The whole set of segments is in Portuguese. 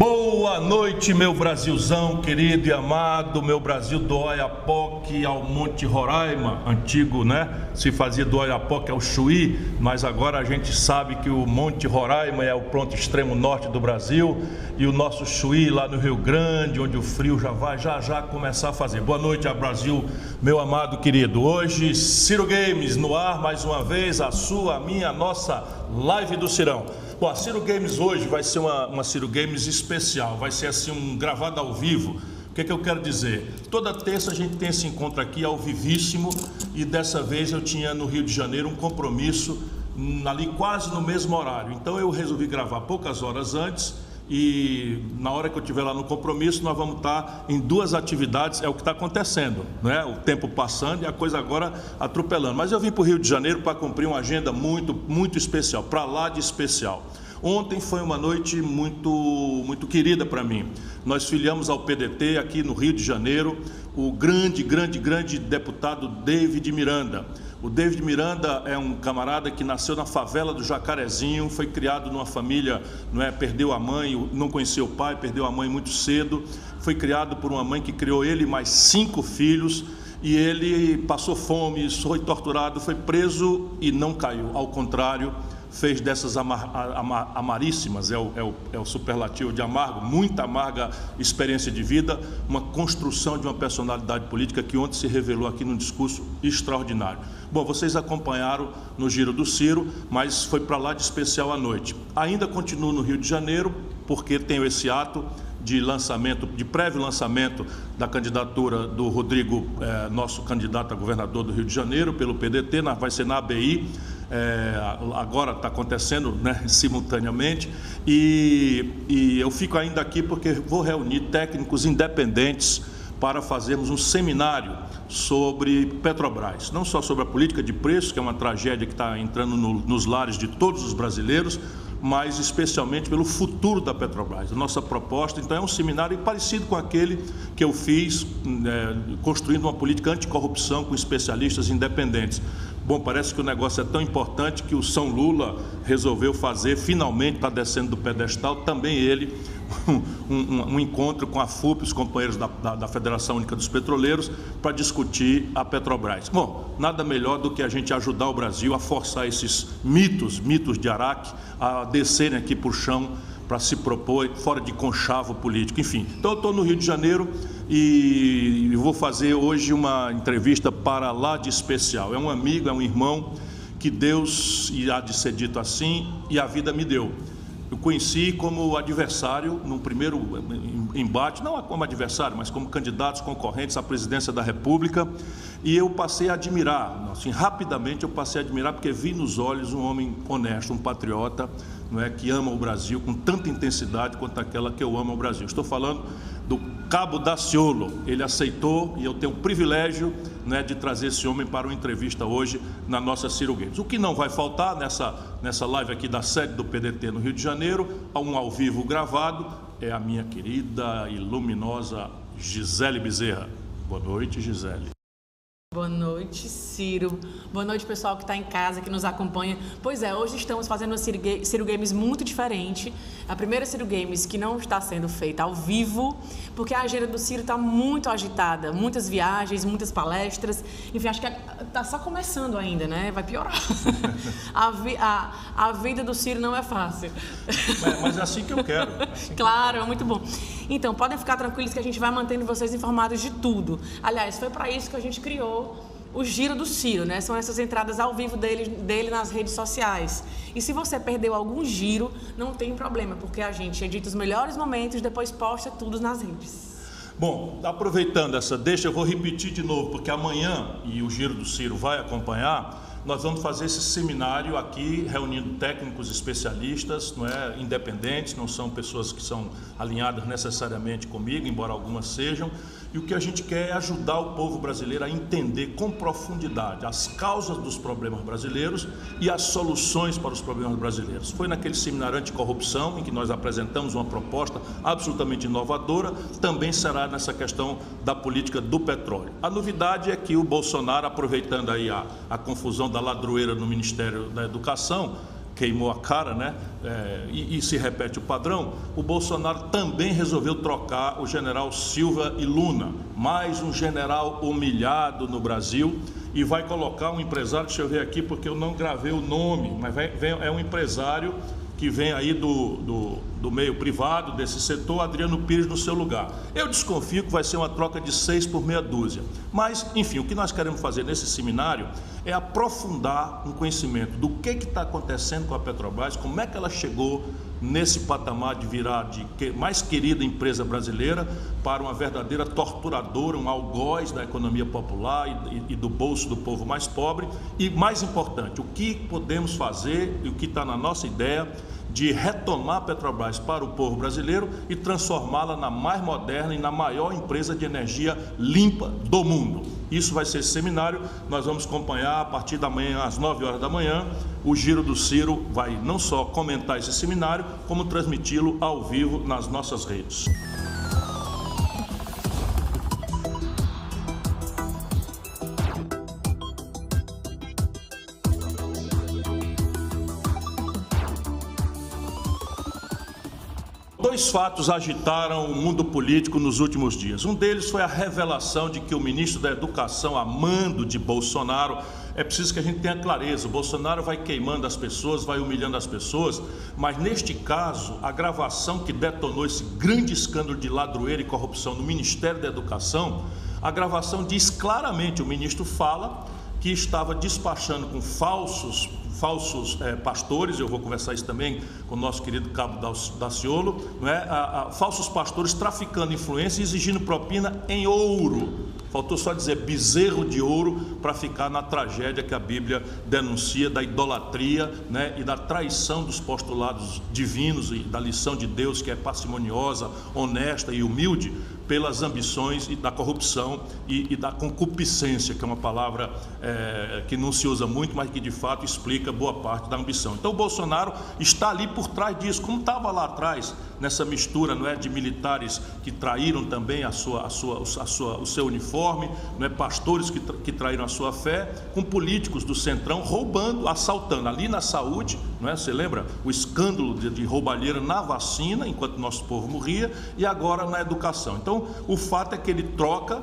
Boa noite, meu Brasilzão querido e amado, meu Brasil do Oiapoque ao Monte Roraima, antigo, né? Se fazia do Oiapoque ao Chuí, mas agora a gente sabe que o Monte Roraima é o ponto extremo norte do Brasil e o nosso Chuí lá no Rio Grande, onde o frio já vai já começar a fazer. Boa noite a Brasil, meu amado querido. Hoje, Ciro Games no ar, mais uma vez, a sua, a minha, a nossa live do Cirão. Bom, a Ciro Games hoje vai ser uma Ciro Games especial, vai ser assim um gravado ao vivo. O que é que eu quero dizer? Toda terça a gente tem esse encontro aqui ao vivíssimo e dessa vez eu tinha no Rio de Janeiro um compromisso ali quase no mesmo horário. Então eu resolvi gravar poucas horas antes e na hora que eu estiver lá no compromisso nós vamos estar em duas atividades, é o que está acontecendo, né? O tempo passando e a coisa agora atropelando. Mas eu vim para o Rio de Janeiro para cumprir uma agenda muito especial, para lá de especial. Ontem foi uma noite muito querida para mim. Nós filiamos ao PDT aqui no Rio de Janeiro o grande deputado David Miranda. O David Miranda é um camarada que nasceu na favela do Jacarezinho, foi criado numa família, perdeu a mãe, não conheceu o pai, perdeu a mãe muito cedo, foi criado por uma mãe que criou ele e mais 5 filhos, e ele passou fome, foi torturado, foi preso e não caiu, ao contrário, fez dessas amaríssimas, é o superlativo de amargo, muita amarga experiência de vida, uma construção de uma personalidade política que ontem se revelou aqui num discurso extraordinário. Bom, vocês acompanharam no Giro do Ciro, mas foi para lá de especial à noite. Ainda continuo no Rio de Janeiro, porque tenho esse ato de lançamento, de prévio lançamento da candidatura do Rodrigo, nosso candidato a governador do Rio de Janeiro, pelo PDT, vai ser na ABI, agora está acontecendo, né, simultaneamente, e eu fico ainda aqui porque vou reunir técnicos independentes para fazermos um seminário sobre Petrobras, não só sobre a política de preços, que é uma tragédia que está entrando nos lares de todos os brasileiros, mas especialmente pelo futuro da Petrobras. A nossa proposta, então, é um seminário parecido com aquele que eu fiz, construindo uma política anticorrupção com especialistas independentes. Bom, parece que o negócio é tão importante que o São Lula resolveu fazer, finalmente está descendo do pedestal, também ele, um encontro com a FUP, os companheiros da Federação Única dos Petroleiros, para discutir a Petrobras. Bom, nada melhor do que a gente ajudar o Brasil a forçar esses mitos de Araque, a descerem aqui por chão para se propor fora de conchavo político, enfim. Então eu estou no Rio de Janeiro e vou fazer hoje uma entrevista para lá de especial. É um amigo, é um irmão que Deus, e há de ser dito assim, e a vida me deu. Eu conheci como adversário num primeiro embate, não como adversário, mas como candidatos concorrentes à presidência da República, e eu passei a admirar, assim, rapidamente eu passei a admirar, porque vi nos olhos um homem honesto, um patriota, que ama o Brasil com tanta intensidade quanto aquela que eu amo o Brasil. Estou falando do Cabo Daciolo. Ele aceitou e eu tenho o privilégio, de trazer esse homem para uma entrevista hoje na nossa Ciro Games. O que não vai faltar nessa live aqui da sede do PDT no Rio de Janeiro, um ao vivo gravado, é a minha querida e luminosa Gisele Bezerra. Boa noite, Gisele. Boa noite, Ciro. Boa noite, pessoal que está em casa, que nos acompanha. Pois é, hoje estamos fazendo uma Ciro Games muito diferente. A primeira Ciro Games que não está sendo feita ao vivo, porque a agenda do Ciro está muito agitada. Muitas viagens, muitas palestras. Enfim, acho que está só começando ainda, né? Vai piorar. A vida do Ciro não é fácil. Mas é assim que eu quero. Claro, é muito bom. Então, podem ficar tranquilos que a gente vai mantendo vocês informados de tudo. Aliás, foi para isso que a gente criou o Giro do Ciro, né? São essas entradas ao vivo dele nas redes sociais. E se você perdeu algum giro, não tem problema, porque a gente edita os melhores momentos e depois posta tudo nas redes. Bom, aproveitando essa deixa, eu vou repetir de novo, porque amanhã, e o Giro do Ciro vai acompanhar, nós vamos fazer esse seminário aqui, reunindo técnicos especialistas, independentes, não são pessoas que são alinhadas necessariamente comigo, embora algumas sejam, e o que a gente quer é ajudar o povo brasileiro a entender com profundidade as causas dos problemas brasileiros e as soluções para os problemas brasileiros. Foi naquele seminário anticorrupção, em que nós apresentamos uma proposta absolutamente inovadora, também será nessa questão da política do petróleo. A novidade é que o Bolsonaro, aproveitando aí a confusão da ladroeira no Ministério da Educação, queimou a cara, né? E se repete o padrão. O Bolsonaro também resolveu trocar o general Silva e Luna, mais um general humilhado no Brasil, e vai colocar um empresário, deixa eu ver aqui porque eu não gravei o nome, mas é um empresário que vem aí do meio privado, desse setor, Adriano Pires, no seu lugar. Eu desconfio que vai ser uma troca de 6 por meia dúzia. Mas, enfim, o que nós queremos fazer nesse seminário é aprofundar um conhecimento do que está acontecendo com a Petrobras, como é que ela chegou nesse patamar de virar de mais querida empresa brasileira para uma verdadeira torturadora, um algoz da economia popular e do bolso do povo mais pobre. E, mais importante, o que podemos fazer e o que está na nossa ideia de retomar a Petrobras para o povo brasileiro e transformá-la na mais moderna e na maior empresa de energia limpa do mundo. Isso vai ser esse seminário, nós vamos acompanhar a partir da manhã, às 9 horas da manhã. O Giro do Ciro vai não só comentar esse seminário, como transmiti-lo ao vivo nas nossas redes. Dois fatos agitaram o mundo político nos últimos dias. Um deles foi a revelação de que o ministro da Educação, a mando de Bolsonaro, é preciso que a gente tenha clareza, o Bolsonaro vai queimando as pessoas, vai humilhando as pessoas, mas neste caso, a gravação que detonou esse grande escândalo de ladroeira e corrupção no Ministério da Educação, a gravação diz claramente, o ministro fala que estava despachando com falsos pastores, eu vou conversar isso também com o nosso querido Cabo Daciolo, falsos pastores traficando influência e exigindo propina em ouro. Faltou só dizer bezerro de ouro para ficar na tragédia que a Bíblia denuncia da idolatria, e da traição dos postulados divinos e da lição de Deus, que é parcimoniosa, honesta e humilde, pelas ambições e da corrupção e da concupiscência, que é uma palavra que não se usa muito, mas que de fato explica boa parte da ambição. Então o Bolsonaro está ali por trás disso, como estava lá atrás, nessa mistura, de militares que traíram também o seu uniforme, pastores que traíram a sua fé, com políticos do Centrão roubando, assaltando, ali na saúde, você lembra? O escândalo de roubalheira na vacina, enquanto nosso povo morria, e agora na educação. Então, o fato é que ele troca,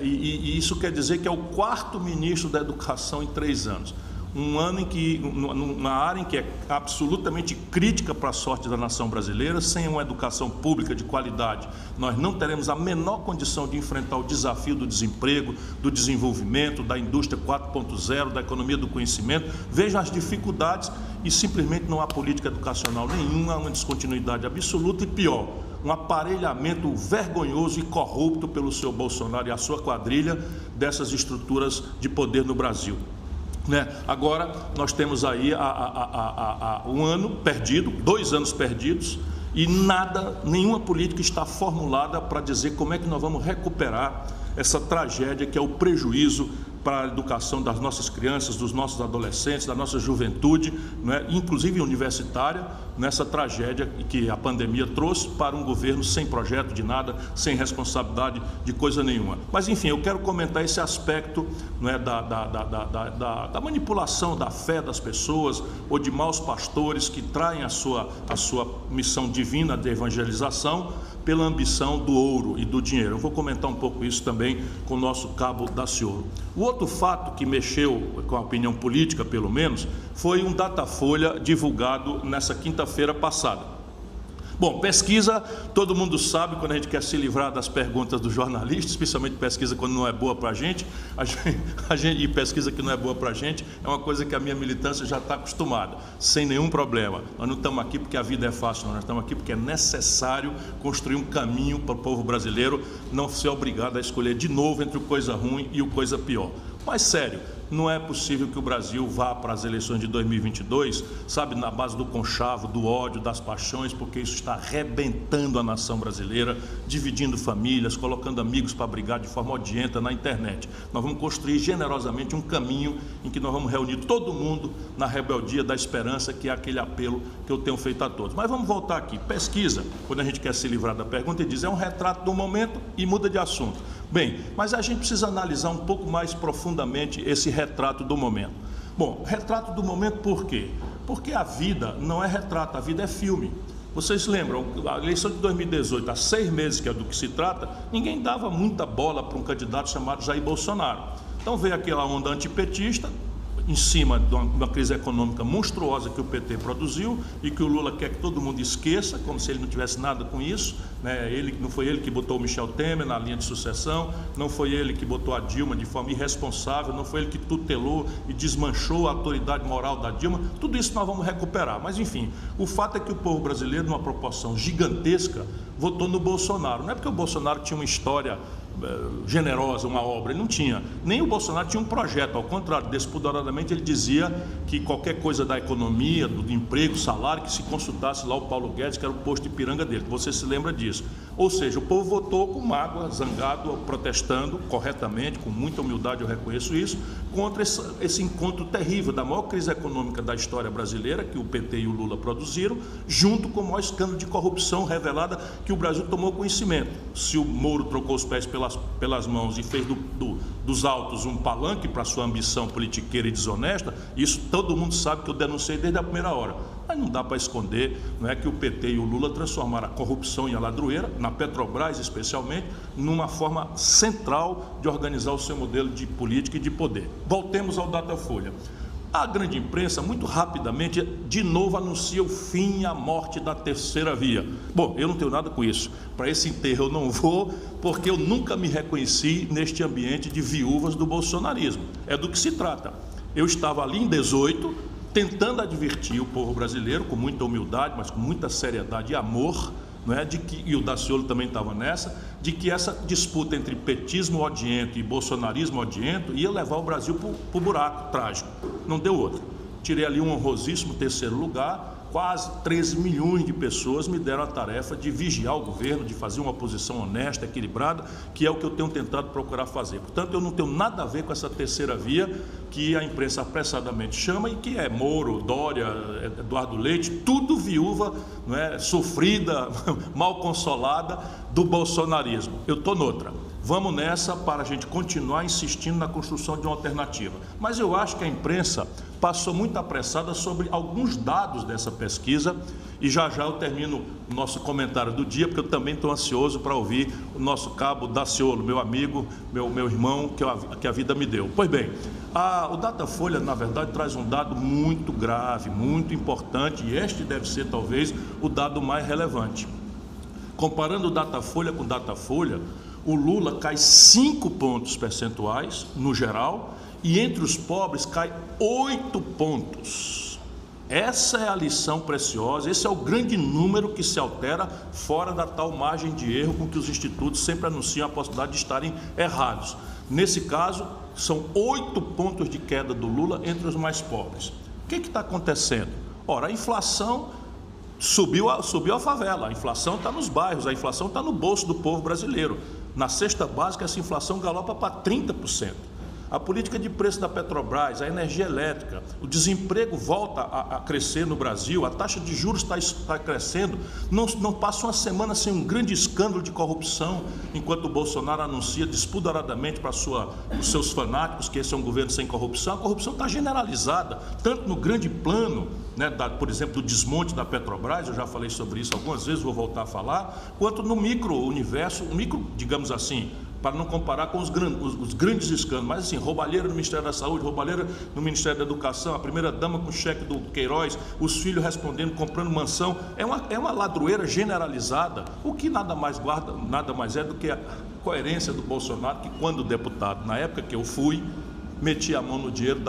e isso quer dizer que é o quarto ministro da Educação em 3 anos. Um ano em que, numa área em que é absolutamente crítica para a sorte da nação brasileira, sem uma educação pública de qualidade, nós não teremos a menor condição de enfrentar o desafio do desemprego, do desenvolvimento, da indústria 4.0, da economia do conhecimento. Vejam as dificuldades e simplesmente não há política educacional nenhuma, há uma descontinuidade absoluta e pior, um aparelhamento vergonhoso e corrupto pelo seu Bolsonaro e a sua quadrilha dessas estruturas de poder no Brasil. Agora nós temos aí um ano perdido, 2 anos perdidos, e nenhuma política está formulada para dizer como é que nós vamos recuperar essa tragédia que é o prejuízo para a educação das nossas crianças, dos nossos adolescentes, da nossa juventude, inclusive universitária, nessa tragédia que a pandemia trouxe para um governo sem projeto de nada, sem responsabilidade de coisa nenhuma. Mas enfim, eu quero comentar esse aspecto da manipulação da fé das pessoas ou de maus pastores que traem a sua missão divina de evangelização pela ambição do ouro e do dinheiro. Eu vou comentar um pouco isso também com o nosso Cabo Daciolo. O outro fato que mexeu com a opinião política, pelo menos, foi um Datafolha divulgado nessa quinta-feira passada. Bom, pesquisa, todo mundo sabe, quando a gente quer se livrar das perguntas do jornalista, especialmente pesquisa quando não é boa para a gente, e pesquisa que não é boa para a gente, é uma coisa que a minha militância já está acostumada, sem nenhum problema. Nós não estamos aqui porque a vida é fácil, nós estamos aqui porque é necessário construir um caminho para o povo brasileiro não ser obrigado a escolher de novo entre o coisa ruim e o coisa pior. Mas sério, não é possível que o Brasil vá para as eleições de 2022, na base do conchavo, do ódio, das paixões, porque isso está arrebentando a nação brasileira, dividindo famílias, colocando amigos para brigar de forma odienta na internet. Nós vamos construir generosamente um caminho em que nós vamos reunir todo mundo na rebeldia da esperança, que é aquele apelo que eu tenho feito a todos. Mas vamos voltar aqui. Pesquisa, quando a gente quer se livrar da pergunta, ele diz, é um retrato do momento e muda de assunto. Bem, mas a gente precisa analisar um pouco mais profundamente esse retrato do momento. Bom, retrato do momento por quê? Porque a vida não é retrato, a vida é filme. Vocês lembram, a eleição de 2018, há 6 meses que é do que se trata, ninguém dava muita bola para um candidato chamado Jair Bolsonaro. Então veio aquela onda antipetista, em cima de uma crise econômica monstruosa que o PT produziu e que o Lula quer que todo mundo esqueça, como se ele não tivesse nada com isso, né? Não foi ele que botou o Michel Temer na linha de sucessão, não foi ele que botou a Dilma de forma irresponsável, não foi ele que tutelou e desmanchou a autoridade moral da Dilma. Tudo isso nós vamos recuperar, mas enfim, o fato é que o povo brasileiro, numa proporção gigantesca, votou no Bolsonaro. Não é porque o Bolsonaro tinha uma história generosa, uma obra, ele não tinha. Nem o Bolsonaro tinha um projeto, ao contrário, despoderadamente ele dizia que qualquer coisa da economia, do emprego, salário, que se consultasse lá o Paulo Guedes, que era o posto de piranga dele, você se lembra disso. Ou seja, o povo votou com mágoa, zangado, protestando corretamente, com muita humildade, eu reconheço isso, contra esse encontro terrível da maior crise econômica da história brasileira, que o PT e o Lula produziram, junto com o maior escândalo de corrupção revelada que o Brasil tomou conhecimento. Se o Moro trocou os pés pelas mãos e fez dos autos um palanque para sua ambição politiqueira e desonesta, isso todo mundo sabe que eu denunciei desde a primeira hora. Mas não dá para esconder, não é, que o PT e o Lula transformaram a corrupção em ladroeira, na Petrobras especialmente, numa forma central de organizar o seu modelo de política e de poder. Voltemos ao Datafolha. A grande imprensa, muito rapidamente, de novo anuncia o fim e a morte da terceira via. Bom, eu não tenho nada com isso. Para esse enterro eu não vou, porque eu nunca me reconheci neste ambiente de viúvas do bolsonarismo. É do que se trata. Eu estava ali em 18, tentando advertir o povo brasileiro, com muita humildade, mas com muita seriedade e amor, não é, e o Daciolo também estava nessa, de que essa disputa entre petismo odiento e bolsonarismo odiento ia levar o Brasil para o buraco trágico. Não deu outra. Tirei ali um honrosíssimo terceiro lugar. Quase 13 milhões de pessoas me deram a tarefa de vigiar o governo, de fazer uma oposição honesta, equilibrada, que é o que eu tenho tentado procurar fazer. Portanto, eu não tenho nada a ver com essa terceira via que a imprensa apressadamente chama e que é Moro, Dória, Eduardo Leite, tudo viúva, não é, sofrida, mal consolada do bolsonarismo. Eu estou noutra. Vamos nessa para a gente continuar insistindo na construção de uma alternativa. Mas eu acho que a imprensa passou muito apressada sobre alguns dados dessa pesquisa e já eu termino o nosso comentário do dia, porque eu também estou ansioso para ouvir o nosso cabo Daciolo, meu amigo, meu irmão, que a vida me deu. Pois bem, o Datafolha, na verdade, traz um dado muito grave, muito importante, e este deve ser talvez o dado mais relevante. Comparando o Datafolha com o Datafolha, o Lula cai 5 pontos percentuais no geral e entre os pobres cai 8 pontos. Essa é a lição preciosa, esse é o grande número que se altera fora da tal margem de erro com que os institutos sempre anunciam a possibilidade de estarem errados. Nesse caso, são 8 pontos de queda do Lula entre os mais pobres. O que está acontecendo? Ora, a inflação subiu a favela, a inflação está nos bairros, a inflação está no bolso do povo brasileiro. Na cesta básica, essa inflação galopa para 30%. A política de preço da Petrobras, a energia elétrica, o desemprego volta a crescer no Brasil, a taxa de juros está crescendo, não passa uma semana sem um grande escândalo de corrupção, enquanto o Bolsonaro anuncia despoderadamente para os seus fanáticos que esse é um governo sem corrupção. A corrupção está generalizada, tanto no grande plano, né, por exemplo, do desmonte da Petrobras, eu já falei sobre isso algumas vezes, vou voltar a falar, quanto no micro-universo, digamos assim, para não comparar com os grandes escândalos, mas assim, roubalheira no Ministério da Saúde, roubalheira no Ministério da Educação, a primeira-dama com cheque do Queiroz, os filhos respondendo, comprando mansão, é uma ladroeira generalizada, o que nada mais é do que a coerência do Bolsonaro, que quando deputado, na época que eu fui, metia a mão no dinheiro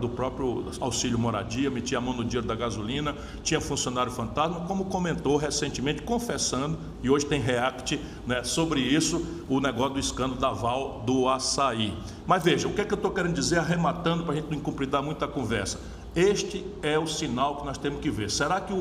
do próprio auxílio moradia, metia a mão no dinheiro da gasolina, tinha funcionário fantasma, como comentou recentemente, confessando, e hoje tem react, né, sobre isso, o negócio do escândalo da Val do Açaí. Mas veja, o que é que eu estou querendo dizer, arrematando, para a gente não incumpridar muita conversa. Este é o sinal que nós temos que ver. Será que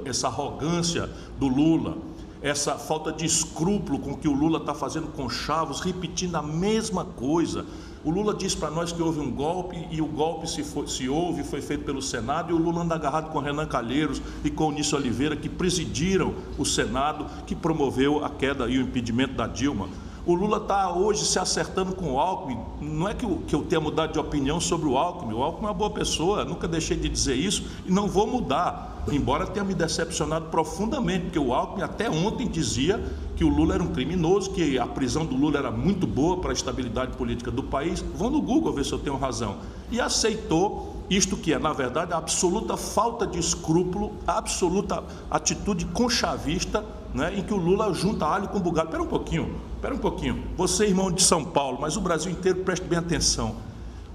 essa arrogância do Lula, essa falta de escrúpulo com que o Lula está fazendo com chavos, repetindo a mesma coisa. O Lula diz para nós que houve um golpe e o golpe, se houve, foi feito pelo Senado, e o Lula anda agarrado com Renan Calheiros e com Onísio Oliveira, que presidiram o Senado, que promoveu a queda e o impedimento da Dilma. O Lula está hoje se acertando com o Alckmin. Não é que eu tenha mudado de opinião sobre o Alckmin é uma boa pessoa, nunca deixei de dizer isso e não vou mudar, embora tenha me decepcionado profundamente, porque o Alckmin até ontem dizia que o Lula era um criminoso, que a prisão do Lula era muito boa para a estabilidade política do país. Vão no Google ver se eu tenho razão. E aceitou isto que é, na verdade, a absoluta falta de escrúpulo, a absoluta atitude conchavista, né, em que o Lula junta alho com bugalho. Espera um pouquinho. Você, irmão de São Paulo, mas o Brasil inteiro, preste bem atenção.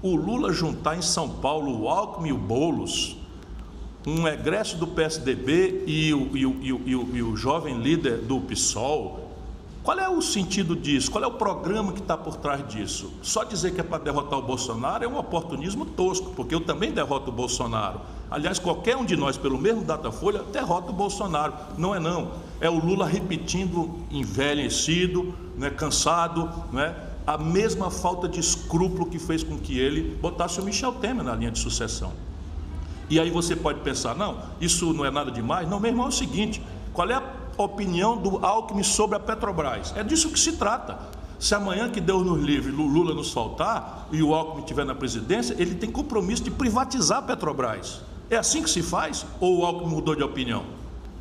O Lula juntar em São Paulo o Alckmin e o Boulos, um egresso do PSDB e o jovem líder do PSOL, qual é o sentido disso? Qual é o programa que está por trás disso? Só dizer que é para derrotar o Bolsonaro é um oportunismo tosco, porque eu também derroto o Bolsonaro. Aliás, qualquer um de nós, pelo mesmo Datafolha, derrota o Bolsonaro. Não é não. É o Lula repetindo, envelhecido, né, cansado, né, a mesma falta de escrúpulo que fez com que ele botasse o Michel Temer na linha de sucessão. E aí você pode pensar, não, isso não é nada demais. Não, meu irmão, é o seguinte, qual é a opinião do Alckmin sobre a Petrobras? É disso que se trata. Se amanhã, que Deus nos livre, o Lula nos faltar e o Alckmin estiver na presidência, ele tem compromisso de privatizar a Petrobras. É assim que se faz? Ou o Alckmin mudou de opinião?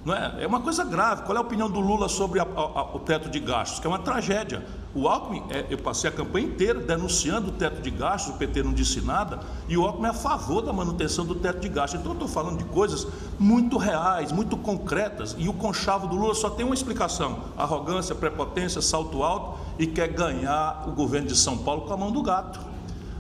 Não é? É uma coisa grave. Qual é a opinião do Lula sobre o teto de gastos? Que é uma tragédia. O Alckmin, eu passei a campanha inteira denunciando o teto de gastos, o PT não disse nada, e o Alckmin é a favor da manutenção do teto de gastos. Então eu estou falando de coisas muito reais, muito concretas, e o conchavo do Lula só tem uma explicação: arrogância, prepotência, salto alto, e quer ganhar o governo de São Paulo com a mão do gato,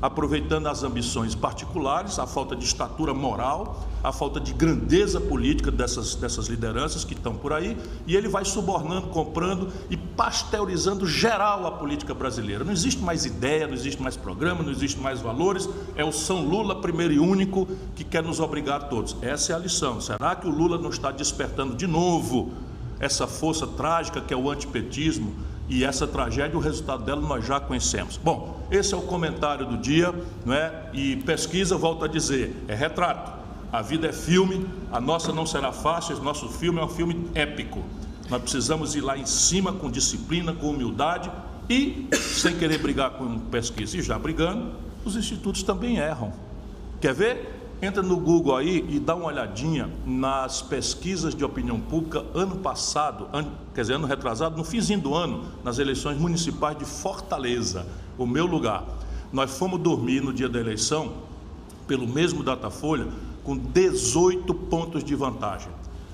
aproveitando as ambições particulares, a falta de estatura moral, a falta de grandeza política dessas lideranças que estão por aí, e ele vai subornando, comprando e pasteurizando geral a política brasileira. Não existe mais ideia, não existe mais programa, não existe mais valores, é o São Lula primeiro e único que quer nos obrigar a todos. Essa é a lição. Será que o Lula não está despertando de novo essa força trágica que é o antipetismo? E essa tragédia, o resultado dela nós já conhecemos. Bom, esse é o comentário do dia, não é? E pesquisa, volto a dizer, é retrato. A vida é filme, a nossa não será fácil, o nosso filme é um filme épico. Nós precisamos ir lá em cima com disciplina, com humildade e sem querer brigar com pesquisa. E já brigando, os institutos também erram. Quer ver? Entra no Google aí e dá uma olhadinha nas pesquisas de opinião pública ano passado, ano retrasado, no finzinho do ano, nas eleições municipais de Fortaleza, o meu lugar. Nós fomos dormir no dia da eleição, pelo mesmo Datafolha, com 18 pontos de vantagem.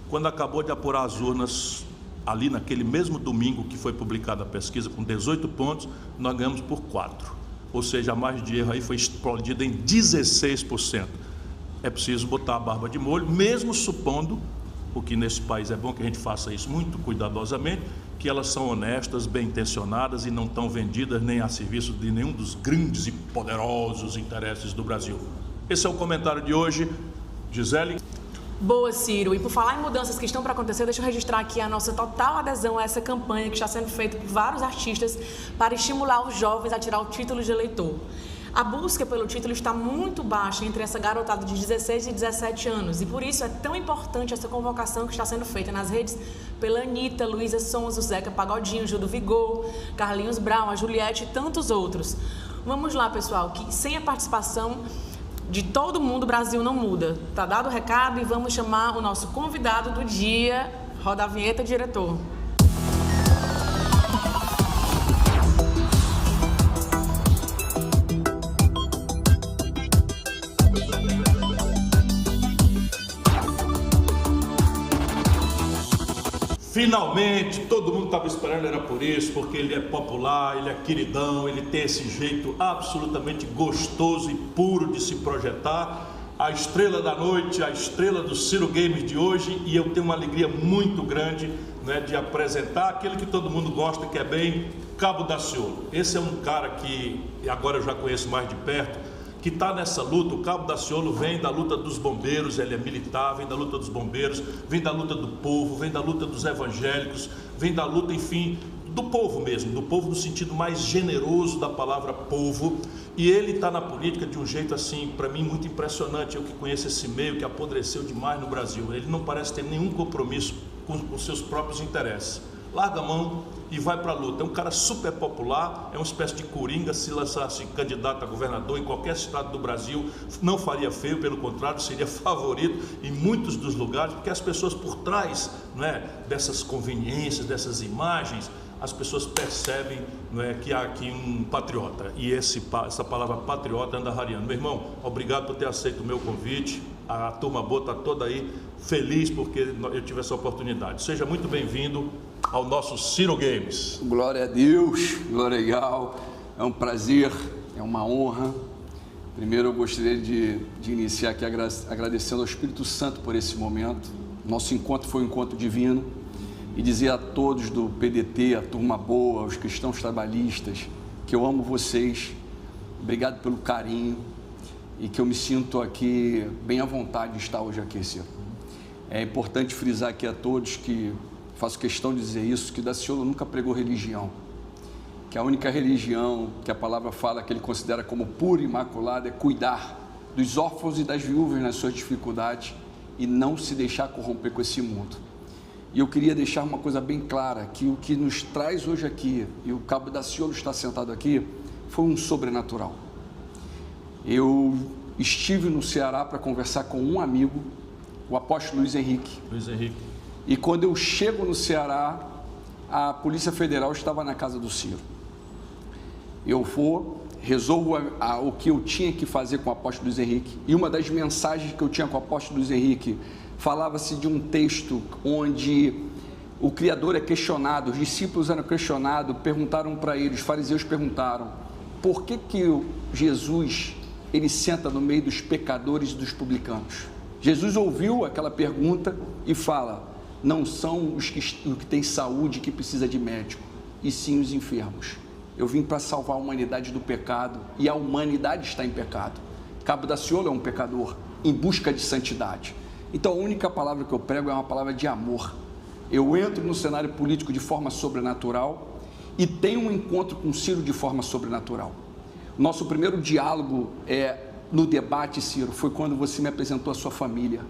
Quando acabou de apurar as urnas, ali naquele mesmo domingo que foi publicada a pesquisa, com 18 pontos, nós ganhamos por 4. Ou seja, a margem de erro aí foi explodida em 16%. É preciso botar a barba de molho, mesmo supondo, o que nesse país é bom que a gente faça isso muito cuidadosamente, que elas são honestas, bem intencionadas e não estão vendidas nem a serviço de nenhum dos grandes e poderosos interesses do Brasil. Esse é o comentário de hoje. Gisele? Boa, Ciro. E por falar em mudanças que estão para acontecer, deixa eu registrar aqui a nossa total adesão a essa campanha que está sendo feita por vários artistas para estimular os jovens a tirar o título de eleitor. A busca pelo título está muito baixa entre essa garotada de 16 e 17 anos e por isso é tão importante essa convocação que está sendo feita nas redes pela Anitta, Luísa Sonza, Zeca Pagodinho, Gil do Vigor, Carlinhos Brown, a Juliette e tantos outros. Vamos lá, pessoal, que sem a participação de todo mundo o Brasil não muda. Tá dado o recado e vamos chamar o nosso convidado do dia. Roda a vinheta, diretor. Finalmente, todo mundo estava esperando, era por isso, porque ele é popular, ele é queridão, ele tem esse jeito absolutamente gostoso e puro de se projetar. A estrela da noite, a estrela do Ciro Games de hoje, e eu tenho uma alegria muito grande, né, de apresentar aquele que todo mundo gosta, que é bem Cabo Daciolo. Esse é um cara que agora eu já conheço mais de perto, que está nessa luta. O Cabo Daciolo vem da luta dos bombeiros, ele é militar, vem da luta dos bombeiros, vem da luta do povo, vem da luta dos evangélicos, vem da luta, enfim, do povo mesmo, do povo no sentido mais generoso da palavra povo, e ele está na política de um jeito assim, para mim, muito impressionante. Eu que conheço esse meio que apodreceu demais no Brasil, ele não parece ter nenhum compromisso com os seus próprios interesses. larga a mão e vai para a luta. É um cara super popular, é uma espécie de coringa. Se lançasse candidato a governador em qualquer estado do Brasil, não faria feio, pelo contrário, seria favorito em muitos dos lugares, porque as pessoas por trás, não é, dessas conveniências, dessas imagens, as pessoas percebem, não é, que há aqui um patriota, e essa palavra patriota anda rareando. Meu irmão, obrigado por ter aceito o meu convite. A turma boa está toda aí feliz porque eu tive essa oportunidade. Seja muito bem-vindo ao nosso Ciro Games. Glória a Deus, legal, é um prazer, é uma honra. Primeiro eu gostaria de iniciar aqui agradecendo ao Espírito Santo por esse momento. Nosso encontro foi um encontro divino, e dizer a todos do PDT, a turma boa, os cristãos trabalhistas, que eu amo vocês, obrigado pelo carinho, e que eu me sinto aqui bem à vontade de estar hoje aqui, Ciro. É importante frisar aqui a todos que faço questão de dizer isso, que Daciolo nunca pregou religião, que a única religião que a palavra fala que ele considera como pura e imaculada é cuidar dos órfãos e das viúvas nas suas dificuldades e não se deixar corromper com esse mundo. E eu queria deixar uma coisa bem clara, que o que nos traz hoje aqui, e o cabo Daciolo está sentado aqui, foi um sobrenatural. Eu estive no Ceará para conversar com um amigo, o apóstolo Luiz Henrique. E quando eu chego no Ceará, a Polícia Federal estava na casa do Ciro. Eu vou, resolvo o que eu tinha que fazer com o apóstolo Luiz Henrique, e uma das mensagens que eu tinha com o apóstolo Luiz Henrique, falava-se de um texto onde o Criador é questionado, os discípulos eram questionados, perguntaram para ele, os fariseus perguntaram, por que Jesus, ele senta no meio dos pecadores e dos publicanos? Jesus ouviu aquela pergunta e fala, não são os que têm saúde que precisa de médico, e sim os enfermos. Eu vim para salvar a humanidade do pecado, e a humanidade está em pecado. Cabo Daciolo é um pecador em busca de santidade. Então a única palavra que eu prego é uma palavra de amor. Eu entro no cenário político de forma sobrenatural e tenho um encontro com Ciro de forma sobrenatural. Nosso primeiro diálogo no debate, Ciro, foi quando você me apresentou a sua família.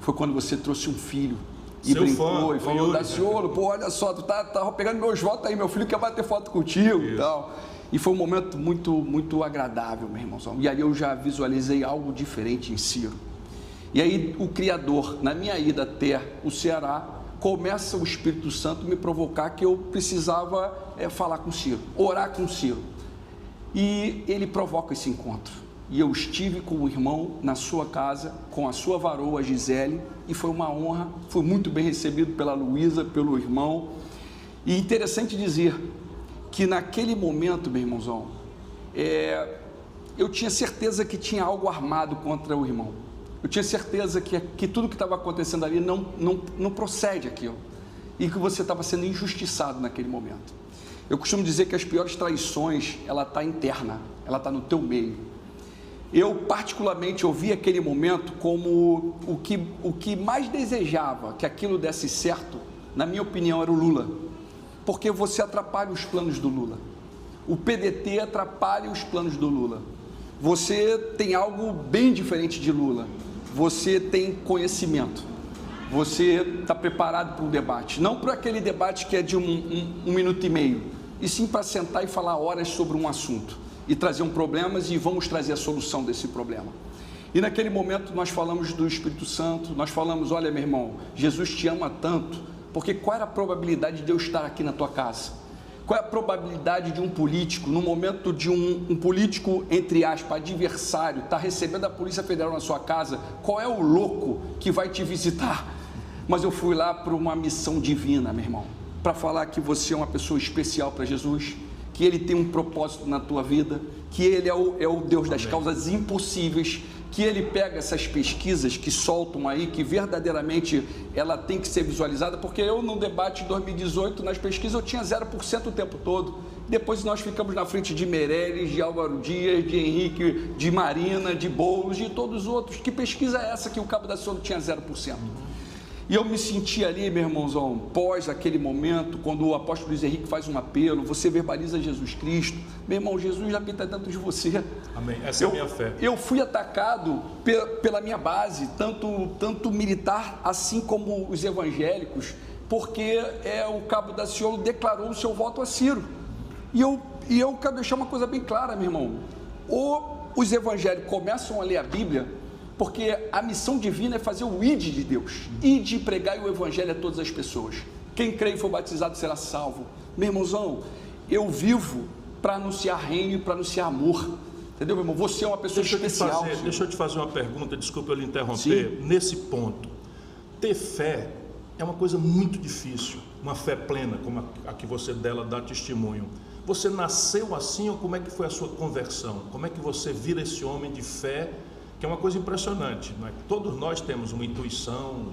Foi quando você trouxe um filho e seu brincou e falou, Daciolo, pô, olha só, tu tá pegando meus votos aí, meu filho quer bater foto contigo e tal. E foi um momento muito, muito agradável, meu irmão. E aí eu já visualizei algo diferente em Ciro. E aí o Criador, na minha ida até o Ceará, começa o Espírito Santo me provocar que eu precisava falar com Ciro, orar com Ciro. E ele provoca esse encontro. E eu estive com o irmão na sua casa, com a sua varoa, Gisele, e foi uma honra, fui muito bem recebido pela Luísa, pelo irmão. E interessante dizer que naquele momento, meu irmãozão, eu tinha certeza que tinha algo armado contra o irmão. Eu tinha certeza que tudo que estava acontecendo ali não procede aquilo. E que você estava sendo injustiçado naquele momento. Eu costumo dizer que as piores traições, ela está interna, ela está no teu meio. Eu particularmente ouvi aquele momento como o que mais desejava que aquilo desse certo, na minha opinião, era o Lula. Porque você atrapalha os planos do Lula. O PDT atrapalha os planos do Lula. Você tem algo bem diferente de Lula. Você tem conhecimento. Você está preparado para um debate. Não para aquele debate que é de um minuto e meio, e sim para sentar e falar horas sobre um assunto. E trazer um problema e vamos trazer a solução desse problema. E naquele momento nós falamos do Espírito Santo, nós falamos, olha meu irmão, Jesus te ama tanto, porque qual era a probabilidade de eu estar aqui na tua casa? Qual é a probabilidade de um político, no momento de um político, entre aspas, adversário, estar recebendo a Polícia Federal na sua casa? Qual é o louco que vai te visitar? Mas eu fui lá por uma missão divina, meu irmão, para falar que você é uma pessoa especial para Jesus, que Ele tem um propósito na tua vida, que Ele é o Deus das causas impossíveis, que Ele pega essas pesquisas que soltam aí, que verdadeiramente ela tem que ser visualizada, porque eu no debate de 2018, nas pesquisas, eu tinha 0% o tempo todo. Depois nós ficamos na frente de Meirelles, de Álvaro Dias, de Henrique, de Marina, de Boulos, de todos os outros. Que pesquisa é essa que o Cabo Daciolo tinha 0%? E eu me senti ali, meu irmãozão, pós aquele momento, quando o apóstolo Luiz Henrique faz um apelo, você verbaliza Jesus Cristo. Meu irmão, Jesus já pinta dentro de você. Amém. Essa é a minha fé. Eu fui atacado pela minha base, tanto militar, assim como os evangélicos, porque o cabo Daciolo declarou o seu voto a Ciro. E eu quero deixar uma coisa bem clara, meu irmão. Os evangélicos começam a ler a Bíblia porque a missão divina é fazer o ide de Deus, ide e pregar o evangelho a todas as pessoas. Quem crê e for batizado será salvo. Meu irmãozão, eu vivo para anunciar reino e para anunciar amor. Entendeu, meu irmão? Você é uma pessoa especial. Deixa eu te fazer uma pergunta, desculpa eu lhe interromper. Sim. Nesse ponto, ter fé é uma coisa muito difícil, uma fé plena, como a que você dela dá testemunho. Você nasceu assim ou como é que foi a sua conversão? Como é que você vira esse homem de fé, que é uma coisa impressionante, não é? Todos nós temos uma intuição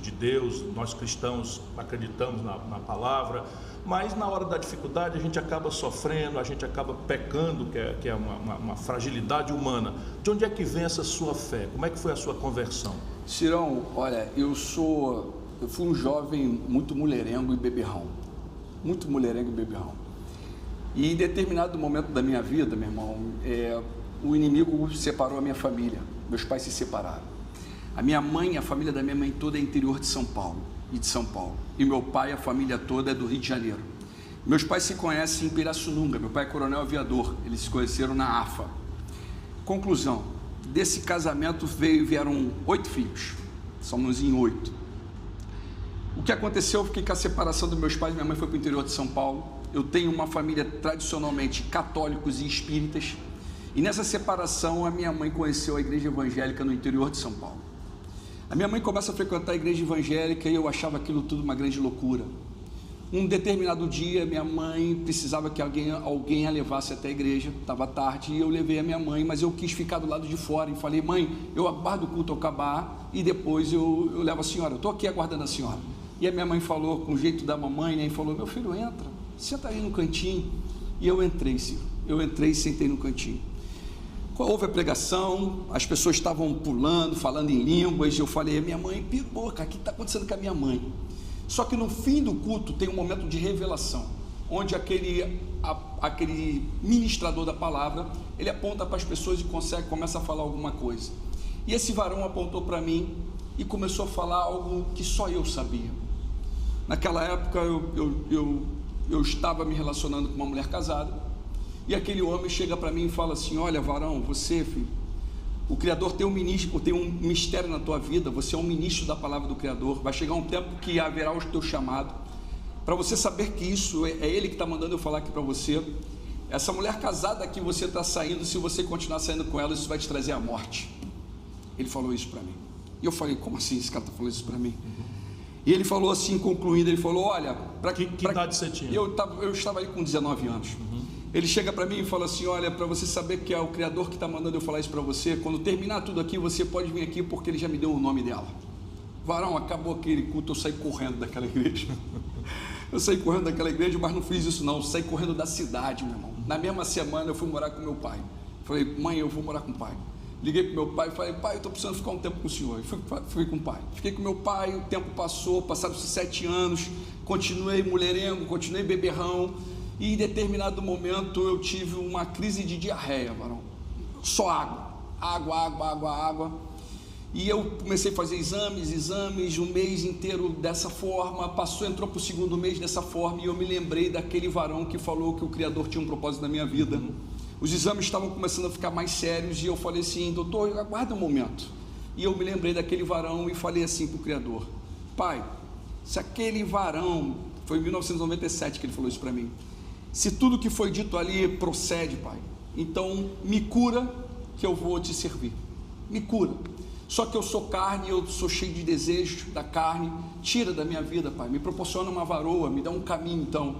de Deus, nós cristãos acreditamos na palavra, mas na hora da dificuldade a gente acaba sofrendo, a gente acaba pecando, que é uma fragilidade humana. De onde é que vem essa sua fé? Como é que foi a sua conversão? Cirão, olha, eu fui um jovem muito mulherengo e beberrão, muito mulherengo e beberrão. E em determinado momento da minha vida, meu irmão, o inimigo separou a minha família, meus pais se separaram. A minha mãe, a família da minha mãe toda é interior de São Paulo, e meu pai, a família toda é do Rio de Janeiro. Meus pais se conhecem em Pirassununga, meu pai é coronel aviador, eles se conheceram na AFA. Conclusão, desse casamento vieram 8 filhos, somos em 8. O que aconteceu, eu fiquei com a separação dos meus pais, minha mãe foi para o interior de São Paulo. Eu tenho uma família tradicionalmente católicos e espíritas, e nessa separação a minha mãe conheceu a igreja evangélica no interior de São Paulo. A minha mãe começa a frequentar a igreja evangélica e eu achava aquilo tudo uma grande loucura. Um determinado dia minha mãe precisava que alguém a levasse até a igreja, estava tarde, e eu levei a minha mãe, mas eu quis ficar do lado de fora e falei: mãe, eu aguardo o culto acabar e depois eu levo a senhora, eu estou aqui aguardando a senhora. E a minha mãe falou com o jeito da mamãe, né, e falou: meu filho, entra, senta aí no cantinho. E eu entrei, Ciro, e sentei no cantinho. Houve a pregação, as pessoas estavam pulando, falando em línguas, e eu falei: minha mãe pirou, cara, o que está acontecendo com a minha mãe? Só que no fim do culto tem um momento de revelação, onde aquele ministrador da palavra, ele aponta para as pessoas e começa a falar alguma coisa. E esse varão apontou para mim e começou a falar algo que só eu sabia. Naquela época eu estava me relacionando com uma mulher casada, e aquele homem chega para mim e fala assim: olha, varão, você, filho, o Criador tem um mistério na tua vida, você é um ministro da palavra do Criador, vai chegar um tempo que haverá o teu chamado, para você saber que isso é Ele que está mandando eu falar aqui para você. Essa mulher casada que você está saindo, se você continuar saindo com ela, isso vai te trazer a morte. Ele falou isso para mim, e eu falei: como assim esse cara está falando isso para mim? E ele falou assim, concluindo, ele falou: olha, que idade você tinha? Eu estava ali com 19 anos. Ele chega para mim e fala assim: olha, para você saber que é o Criador que está mandando eu falar isso para você, quando terminar tudo aqui, você pode vir aqui, porque ele já me deu o nome dela. Varão, acabou aquele culto, eu saí correndo daquela igreja. Eu saí correndo daquela igreja, mas não fiz isso não, eu saí correndo da cidade, meu irmão. Na mesma semana eu fui morar com meu pai. Falei: mãe, eu vou morar com o pai. Liguei para meu pai e falei: pai, eu estou precisando ficar um tempo com o senhor. Fui com o pai. Fiquei com meu pai, o tempo passou, passaram-se 7 anos, continuei mulherengo, continuei beberrão, e em determinado momento eu tive uma crise de diarreia, varão. Só água. E eu comecei a fazer exames, um mês inteiro dessa forma, entrou para o 2º mês dessa forma, e eu me lembrei daquele varão que falou que o Criador tinha um propósito na minha vida. Os exames estavam começando a ficar mais sérios, e eu falei assim: doutor, aguarda um momento. E eu me lembrei daquele varão e falei assim para o Criador: pai, se aquele varão, foi em 1997 que ele falou isso para mim, se tudo que foi dito ali procede, pai, então me cura, que eu vou te servir, me cura. Só que eu sou carne, eu sou cheio de desejo da carne, tira da minha vida, pai, me proporciona uma varoa, me dá um caminho então.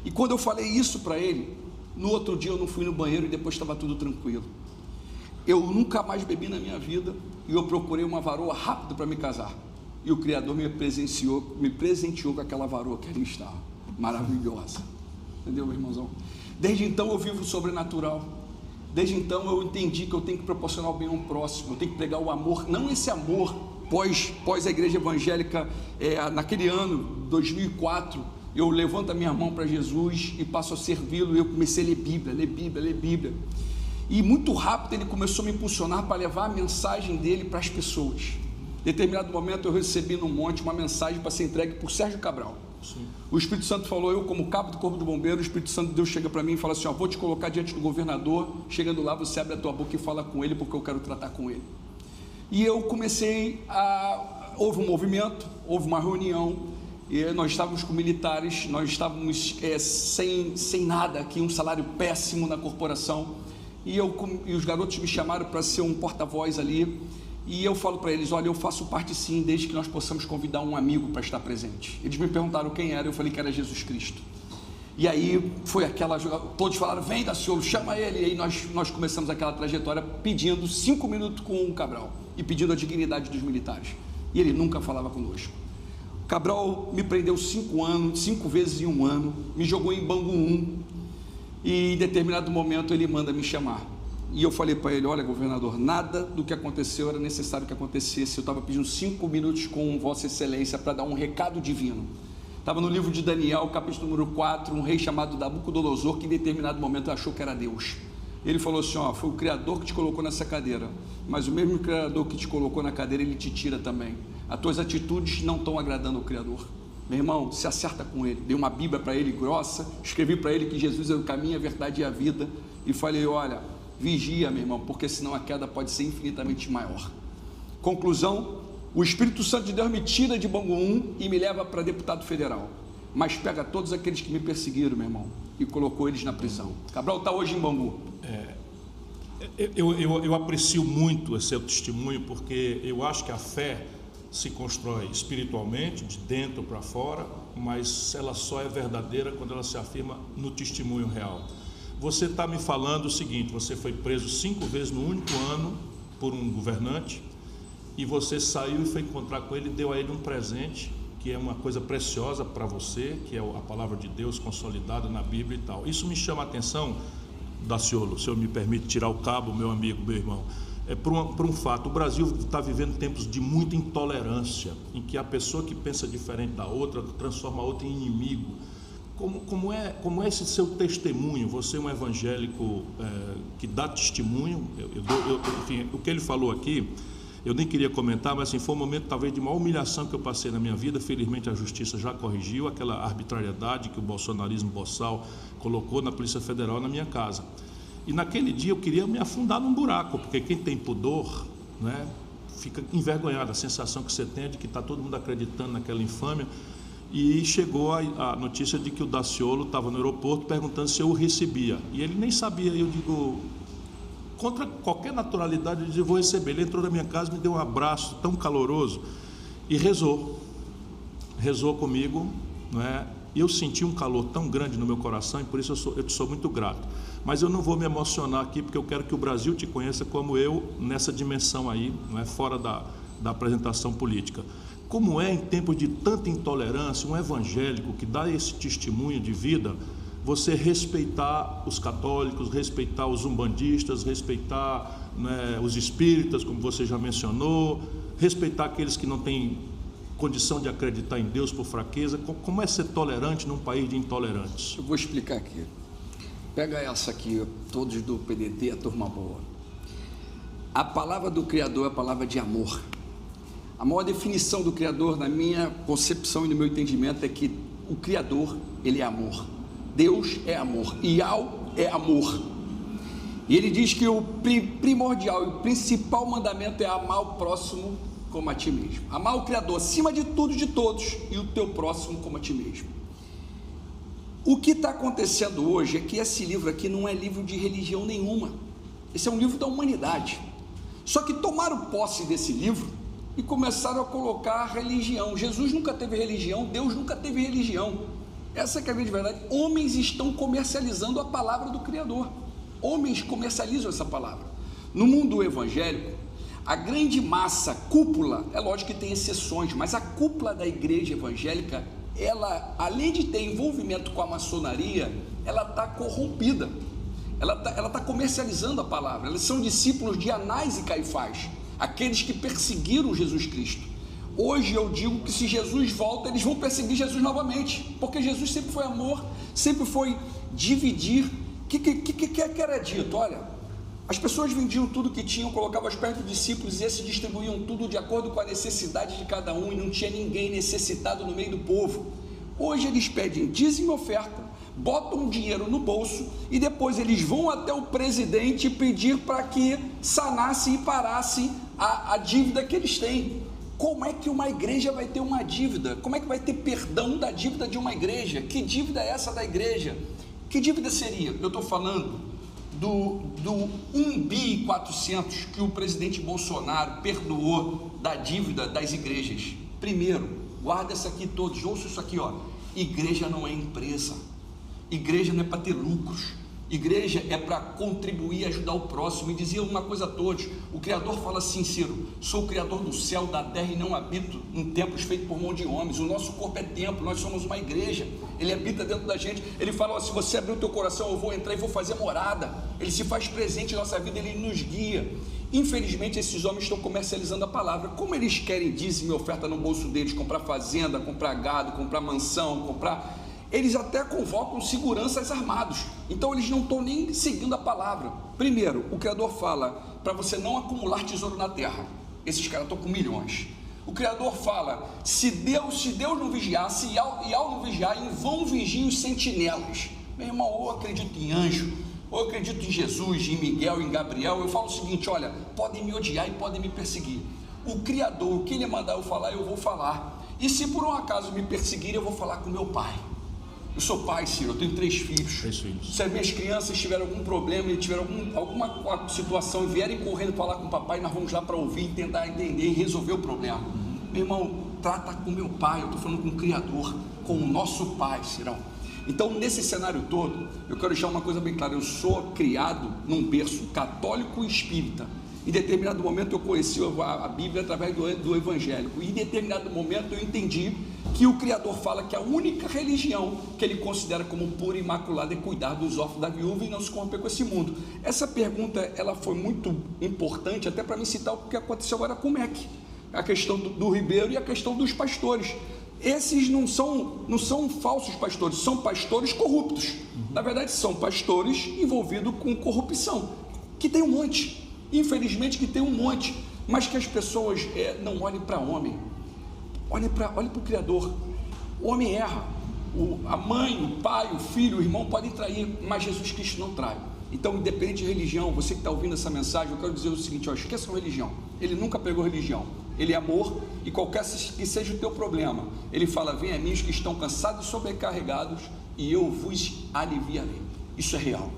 E quando eu falei isso para ele, no outro dia eu não fui no banheiro e depois estava tudo tranquilo. Eu nunca mais bebi na minha vida, e eu procurei uma varoa rápido para me casar, e o Criador me presenteou com aquela varoa que ali estava, maravilhosa. Entendeu, meu irmãozão? Desde então eu vivo sobrenatural. Desde então eu entendi que eu tenho que proporcionar o bem ao próximo, eu tenho que pregar o amor, não esse amor pós a igreja evangélica. Naquele ano, 2004, eu levanto a minha mão para Jesus e passo a servi-lo, e eu comecei a ler Bíblia, e muito rápido ele começou a me impulsionar para levar a mensagem dele para as pessoas. Em determinado momento eu recebi no monte uma mensagem para ser entregue por Sérgio Cabral. Sim. O Espírito Santo falou, eu como cabo do Corpo do Bombeiro, o Espírito Santo de Deus chega para mim e fala assim, ó, vou te colocar diante do governador, chegando lá você abre a tua boca e fala com ele, porque eu quero tratar com ele. E eu comecei houve um movimento, houve uma reunião, e nós estávamos com militares, nós estávamos sem nada aqui, um salário péssimo na corporação, e os garotos me chamaram para ser um porta-voz ali, e eu falo para eles, olha, eu faço parte sim, desde que nós possamos convidar um amigo para estar presente. Eles me perguntaram quem era, eu falei que era Jesus Cristo. E aí foi aquela, todos falaram, vem Daciolo, chama ele, e aí nós começamos aquela trajetória pedindo 5 minutos com o Cabral, e pedindo a dignidade dos militares, e ele nunca falava conosco. Cabral me prendeu 5 vezes em 1 ano, me jogou em Bangu 1, e em determinado momento ele manda me chamar. E eu falei para ele, olha governador, nada do que aconteceu era necessário que acontecesse, eu estava pedindo 5 minutos com Vossa Excelência para dar um recado divino. Estava no livro de Daniel, capítulo número 4, um rei chamado Nabucodonosor, que em determinado momento achou que era Deus. Ele falou assim, ó, foi o Criador que te colocou nessa cadeira, mas o mesmo Criador que te colocou na cadeira, ele te tira também. As tuas atitudes não estão agradando ao Criador. Meu irmão, se acerta com ele. Dei uma Bíblia para ele grossa, escrevi para ele que Jesus é o caminho, a verdade e a vida, e falei, olha, vigia, meu irmão, porque senão a queda pode ser infinitamente maior. Conclusão, o Espírito Santo de Deus me tira de Bangu 1 e me leva para deputado federal, mas pega todos aqueles que me perseguiram, meu irmão, e colocou eles na prisão. Cabral está hoje em Bangu. Eu aprecio muito esse seu testemunho, porque eu acho que a fé se constrói espiritualmente, de dentro para fora, mas ela só é verdadeira quando ela se afirma no testemunho real. Você está me falando o seguinte, você foi preso 5 vezes no único ano por um governante, e você saiu e foi encontrar com ele e deu a ele um presente, que é uma coisa preciosa para você, que é a palavra de Deus consolidada na Bíblia e tal. Isso me chama a atenção, Daciolo, se eu me permite tirar o cabo, meu amigo, meu irmão, por um fato. O Brasil está vivendo tempos de muita intolerância, em que a pessoa que pensa diferente da outra transforma a outra em inimigo. Como é esse seu testemunho? Você é um evangélico que dá testemunho. Enfim, o que ele falou aqui, eu nem queria comentar, mas assim, foi um momento talvez de maior humilhação que eu passei na minha vida. Felizmente a justiça já corrigiu aquela arbitrariedade que o bolsonarismo boçal colocou na Polícia Federal na minha casa. E naquele dia eu queria me afundar num buraco, porque quem tem pudor, né, fica envergonhado. A sensação que você tem é de que está todo mundo acreditando naquela infâmia. E chegou a notícia de que o Daciolo estava no aeroporto perguntando se eu o recebia. E ele nem sabia. Eu digo, contra qualquer naturalidade, eu disse, eu vou receber. Ele entrou na minha casa, me deu um abraço tão caloroso e rezou comigo, não é? E eu senti um calor tão grande no meu coração, e por isso eu te sou muito grato. Mas eu não vou me emocionar aqui, porque eu quero que o Brasil te conheça como eu, nessa dimensão aí, não é? Fora da apresentação política. Como é, em tempos de tanta intolerância, um evangélico que dá esse testemunho de vida, você respeitar os católicos, respeitar os umbandistas, respeitar, né, os espíritas, como você já mencionou, respeitar aqueles que não têm condição de acreditar em Deus por fraqueza. Como é ser tolerante num país de intolerantes? Eu vou explicar aqui. Pega essa aqui, todos do PDT, a turma boa. A palavra do Criador é a palavra de amor. A maior definição do Criador, na minha concepção e no meu entendimento, é que o Criador, ele é amor. Deus é amor. Yahweh é amor. E ele diz que o primordial e o principal mandamento é amar o próximo como a ti mesmo. Amar o Criador acima de tudo e de todos, e o teu próximo como a ti mesmo. O que está acontecendo hoje é que esse livro aqui não é livro de religião nenhuma. Esse é um livro da humanidade. Só que tomaram posse desse livro e começaram a colocar religião. Jesus nunca teve religião, Deus nunca teve religião. Essa que é a grande verdade. Homens estão comercializando a palavra do Criador. Homens comercializam essa palavra. No mundo evangélico, a grande massa, cúpula, é lógico que tem exceções, mas a cúpula da igreja evangélica, ela, além de ter envolvimento com a maçonaria, ela está corrompida. Ela está comercializando a palavra. Eles são discípulos de Anás e Caifás, aqueles que perseguiram Jesus Cristo. Hoje eu digo que se Jesus volta, eles vão perseguir Jesus novamente, porque Jesus sempre foi amor, sempre foi dividir. O que era dito? Olha, As pessoas vendiam tudo que tinham, colocavam aos pés dos discípulos e esses distribuíam tudo de acordo com a necessidade de cada um, e não tinha ninguém necessitado no meio do povo. Hoje eles pedem dízimo e oferta, botam dinheiro no bolso e depois eles vão até o presidente pedir para que sanasse e parasse a dívida que eles têm. Como é que uma igreja vai ter uma dívida? Como é que vai ter perdão da dívida de uma igreja? Que dívida é essa da igreja? Que dívida seria? Eu estou falando do 1.400 bi que o presidente Bolsonaro perdoou da dívida das igrejas. Primeiro, guarda isso aqui todos, ouça isso aqui, ó. Igreja não é empresa, igreja não é para ter lucros, igreja é para contribuir e ajudar o próximo. E dizia uma coisa a todos, o Criador fala assim, Ciro: sou o Criador do céu, da terra, e não habito em templos feitos por mão de homens. O nosso corpo é templo, nós somos uma igreja, ele habita dentro da gente. Ele fala, ó, se você abrir o teu coração, eu vou entrar e vou fazer morada. Ele se faz presente em nossa vida, ele nos guia. Infelizmente esses homens estão comercializando a palavra. Como eles querem dízimo e oferta no bolso deles, comprar fazenda, comprar gado, comprar mansão, eles até convocam seguranças armados. Então eles não estão nem seguindo a palavra. Primeiro, o Criador fala para você não acumular tesouro na terra. Esses caras estão com milhões. O Criador fala, se Deus não vigiasse, e ao não vigiar, em vão vigiam os sentinelas. Meu irmão, ou eu acredito em anjo, ou eu acredito em Jesus, em Miguel, em Gabriel. Eu falo o seguinte, olha, podem me odiar e podem me perseguir. O Criador, o que Ele mandar eu falar, eu vou falar. E se por um acaso me perseguirem, eu vou falar com meu pai. Eu sou pai, Ciro, eu tenho 3 filhos. Se as minhas crianças tiverem algum problema, tiverem alguma situação e vierem correndo falar com o papai, nós vamos lá para ouvir e tentar entender e resolver o problema. Meu irmão, trata com meu pai, eu estou falando com o Criador, com o nosso pai, Cirão. Então, nesse cenário todo, eu quero deixar uma coisa bem clara: eu sou criado num berço católico e espírita. Em determinado momento eu conheci a Bíblia através do evangélico, e em determinado momento eu entendi que o Criador fala que a única religião que ele considera como pura e imaculada é cuidar dos órfãos da viúva e não se corromper com esse mundo. Essa pergunta, ela foi muito importante até para me citar o que aconteceu agora com o MEC, a questão do Ribeiro e a questão dos pastores. Esses não são falsos pastores, são pastores corruptos. Na verdade, são pastores envolvidos com corrupção, que tem um monte, infelizmente que tem um monte, mas que as pessoas não olhem para homem, olhem para o Criador. O homem erra, a mãe, o pai, o filho, o irmão podem trair, mas Jesus Cristo não trai. Então, independente de religião, você que está ouvindo essa mensagem, eu quero dizer o seguinte, ó, esqueça a religião. Ele nunca pregou religião, ele é amor, e qualquer que seja o teu problema, ele fala, vem a mim os que estão cansados e sobrecarregados, e eu vos aliviarei. Isso é real.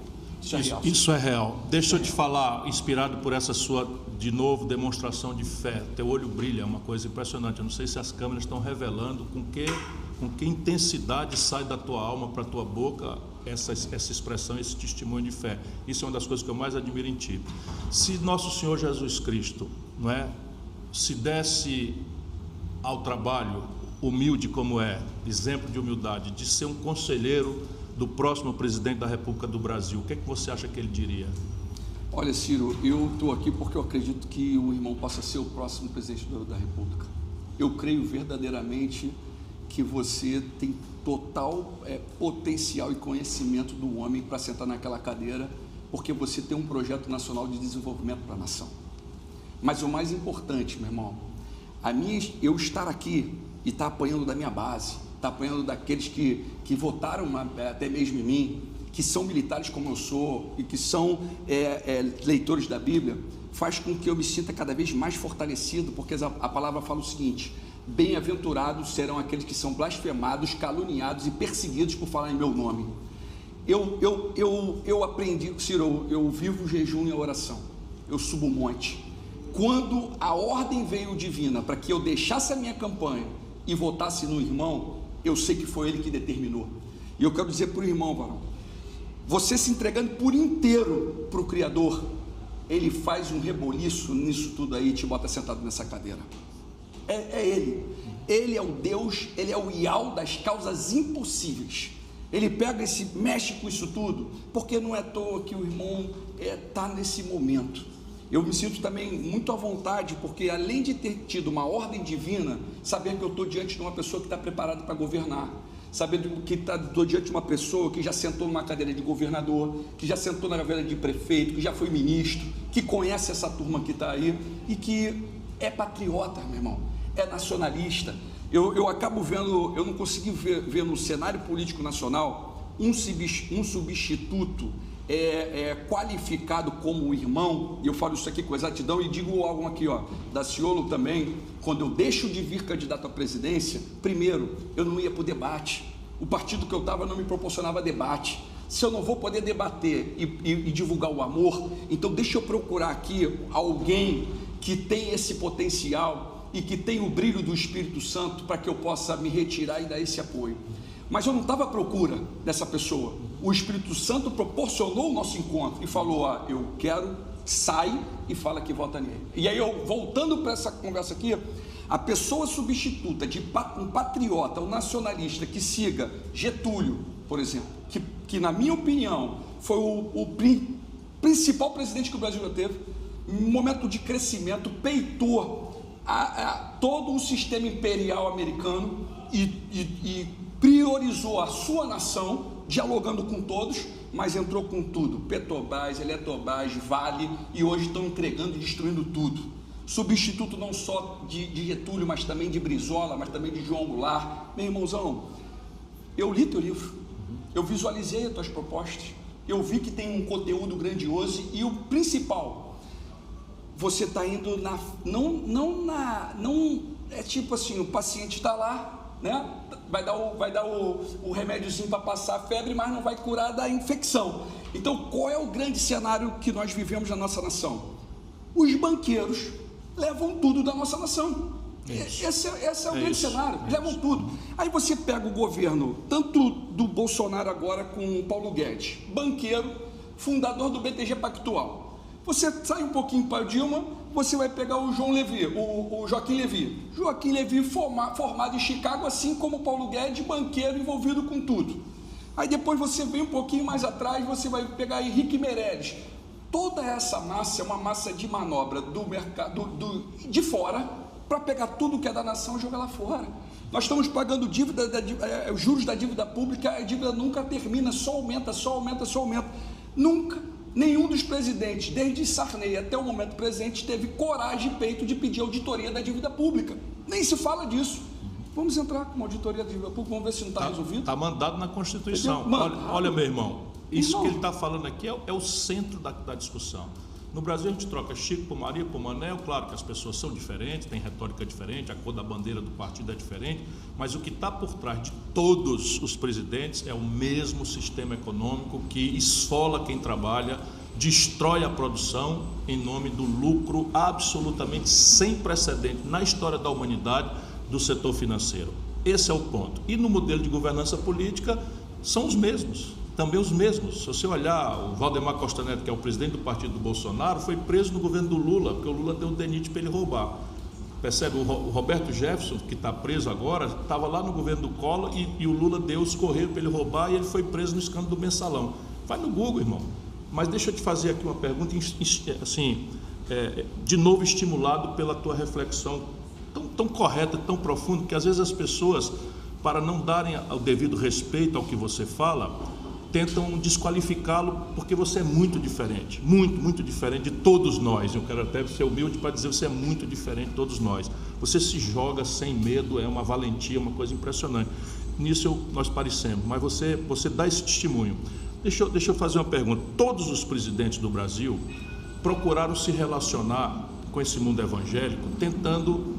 Isso é real. Deixa eu te falar, inspirado por essa sua, de novo, demonstração de fé. Teu olho brilha, é uma coisa impressionante. Eu não sei se as câmeras estão revelando com que intensidade sai da tua alma para a tua boca essa expressão, esse testemunho de fé. Isso é uma das coisas que eu mais admiro em ti. Se nosso Senhor Jesus Cristo, não é, se desse ao trabalho, humilde como é, exemplo de humildade, de ser um conselheiro do próximo presidente da República do Brasil, o que é que você acha que ele diria? Olha, Ciro, eu estou aqui porque eu acredito que o irmão possa ser o próximo presidente da República. Eu creio verdadeiramente que você tem total potencial e conhecimento do homem para sentar naquela cadeira, porque você tem um projeto nacional de desenvolvimento para a nação. Mas o mais importante, meu irmão, eu estar aqui e estar apanhando da minha base, está apanhando daqueles que votaram até mesmo em mim, que são militares como eu sou e que são leitores da Bíblia, faz com que eu me sinta cada vez mais fortalecido, porque a palavra fala o seguinte: bem-aventurados serão aqueles que são blasfemados, caluniados e perseguidos por falar em meu nome. Eu aprendi, Ciro, eu vivo o jejum e a oração, eu subo o monte. Quando a ordem veio divina para que eu deixasse a minha campanha e votasse no irmão, eu sei que foi ele que determinou. E eu quero dizer para o irmão, varão, você se entregando por inteiro para o Criador, ele faz um reboliço nisso tudo aí e te bota sentado nessa cadeira. Ele é o Deus, ele é o Ial das causas impossíveis. Ele pega mexe com isso tudo, porque não é à toa que o irmão está nesse momento. Eu me sinto também muito à vontade, porque além de ter tido uma ordem divina, saber que eu estou diante de uma pessoa que está preparada para governar, sabendo que está diante de uma pessoa que já sentou numa cadeira de governador, que já sentou na cadeira de prefeito, que já foi ministro, que conhece essa turma que está aí e que é patriota, meu irmão, é nacionalista. Eu acabo vendo, eu não consegui ver no cenário político nacional um substituto qualificado como irmão, e eu falo isso aqui com exatidão e digo algo aqui, ó, Daciolo também, quando eu deixo de vir candidato à presidência, primeiro, eu não ia para o debate, o partido que eu estava não me proporcionava debate, se eu não vou poder debater e divulgar o amor, então deixa eu procurar aqui alguém que tem esse potencial e que tem o brilho do Espírito Santo para que eu possa me retirar e dar esse apoio. Mas eu não estava à procura dessa pessoa. O Espírito Santo proporcionou o nosso encontro e falou, eu quero, sai e fala que vota nele. E aí eu, voltando para essa conversa aqui, a pessoa substituta de um patriota, um nacionalista que siga Getúlio, por exemplo, que na minha opinião foi o principal presidente que o Brasil já teve, em um momento de crescimento, peitou todo o sistema imperial americano e priorizou a sua nação, dialogando com todos, mas entrou com tudo, Petrobras, Eletrobras, Vale, e hoje estão entregando e destruindo tudo. Substituto não só de Getúlio, mas também de Brizola, mas também de João Goulart. Meu irmãozão, eu li teu livro, eu visualizei as tuas propostas, eu vi que tem um conteúdo grandioso e o principal, você está indo não é tipo assim, o paciente está lá, né? Vai dar o remédiozinho para passar a febre, mas não vai curar da infecção. Então, qual é o grande cenário que nós vivemos na nossa nação? Os banqueiros levam tudo da nossa nação. Esse é o grande cenário, levam tudo. Aí você pega o governo, tanto do Bolsonaro agora com o Paulo Guedes, banqueiro, fundador do BTG Pactual. Você sai um pouquinho para Dilma, você vai pegar o Joaquim Levy. Joaquim Levy formado em Chicago, assim como o Paulo Guedes, banqueiro envolvido com tudo. Aí depois você vem um pouquinho mais atrás, você vai pegar Henrique Meirelles. Toda essa massa é uma massa de manobra do mercado de fora para pegar tudo que é da nação e jogar lá fora. Nós estamos pagando os juros da dívida pública, a dívida nunca termina, só aumenta. Nunca. Nenhum dos presidentes, desde Sarney até o momento presente, teve coragem e peito de pedir auditoria da dívida pública. Nem se fala disso. Vamos entrar com uma auditoria da dívida pública, vamos ver se não está resolvido. Está mandado na Constituição. Olha, meu irmão, isso que ele está falando aqui é o centro da discussão. No Brasil a gente troca Chico por Maria, por Manel, claro que as pessoas são diferentes, tem retórica diferente, a cor da bandeira do partido é diferente, mas o que está por trás de todos os presidentes é o mesmo sistema econômico que esfola quem trabalha, destrói a produção em nome do lucro absolutamente sem precedente na história da humanidade do setor financeiro. Esse é o ponto. E no modelo de governança política são os mesmos. Também os mesmos. Se você olhar, o Valdemar Costa Neto, que é o presidente do partido do Bolsonaro, foi preso no governo do Lula, porque o Lula deu um DENIT para ele roubar. Percebe? O Roberto Jefferson, que está preso agora, estava lá no governo do Collor e o Lula deu os correios para ele roubar e ele foi preso no escândalo do Mensalão. Vai no Google, irmão. Mas deixa eu te fazer aqui uma pergunta, assim, de novo estimulado pela tua reflexão tão correta, tão profunda, que às vezes as pessoas, para não darem o devido respeito ao que você fala, tentam desqualificá-lo porque você é muito diferente, muito diferente de todos nós. Eu quero até ser humilde para dizer que você é muito diferente de todos nós. Você se joga sem medo, é uma valentia, uma coisa impressionante. Nisso nós parecemos, mas você dá esse testemunho. Deixa eu fazer uma pergunta. Todos os presidentes do Brasil procuraram se relacionar com esse mundo evangélico, tentando